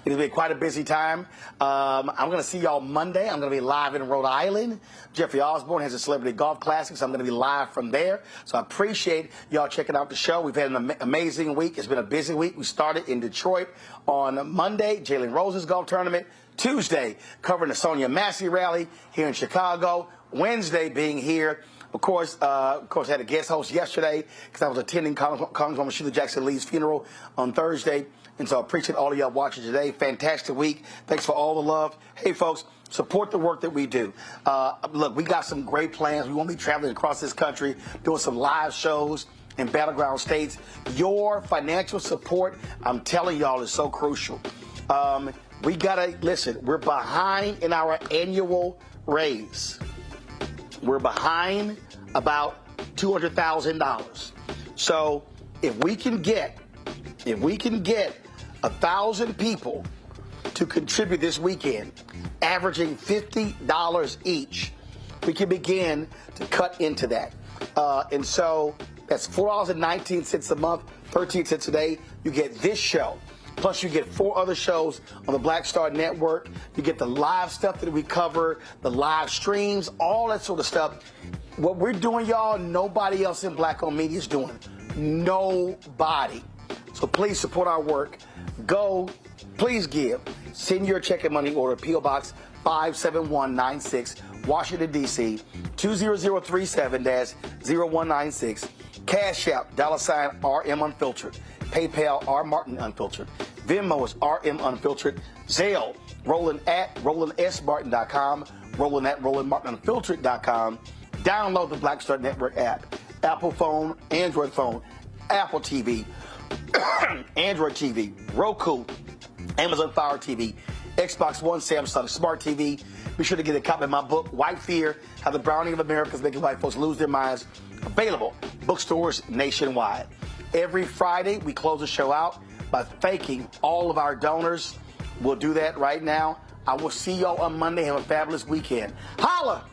It'll be quite a busy time. I'm going to see y'all Monday. I'm going to be live in Rhode Island. Jeffrey Osborne has a Celebrity Golf Classic, so I'm going to be live from there. So I appreciate y'all checking out the show. We've had an amazing week. It's been a busy week. We started in Detroit on Monday, Jalen Rose's golf tournament. Tuesday, covering the Sonia Massey rally here in Chicago. Wednesday, being here. Of course, had a guest host yesterday because I was attending Congresswoman Sheila Jackson Lee's funeral on Thursday. And so I appreciate all of y'all watching today. Fantastic week. Thanks for all the love. Hey, folks, support the work that we do. Look, we got some great plans. We want to be traveling across this country, doing some live shows in battleground states. Your financial support, I'm telling y'all, is so crucial. We got to, listen, we're behind in our annual raise. We're behind about $200,000. So if we can get 1,000 people to contribute this weekend, averaging $50 each, we can begin to cut into that. And so that's $4.19 a month, 13 cents a day. You get this show. Plus, you get 4 other shows on the Black Star Network. You get the live stuff that we cover, the live streams, all that sort of stuff. What we're doing, y'all, nobody else in Black-owned media is doing. Nobody. So please support our work. Go. Please give. Send your check and money order, P.O. Box 57196, Washington, D.C., 20037-0196. Cash App, $RM Unfiltered. PayPal, R Martin Unfiltered. Venmo is RM Unfiltered. Zelle, Roland at RolandSMartin.com. Roland at RolandMartinUnfiltered.com. Download the Black Star Network app. Apple phone, Android phone, Apple TV, Android TV, Roku, Amazon Fire TV, Xbox One, Samsung Smart TV. Be sure to get a copy of my book, White Fear, How the Browning of America is Making White Folks Lose Their Minds. Available bookstores nationwide. Every Friday, we close the show out by thanking all of our donors. We'll do that right now. I will see y'all on Monday. Have a fabulous weekend. Holla!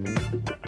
us.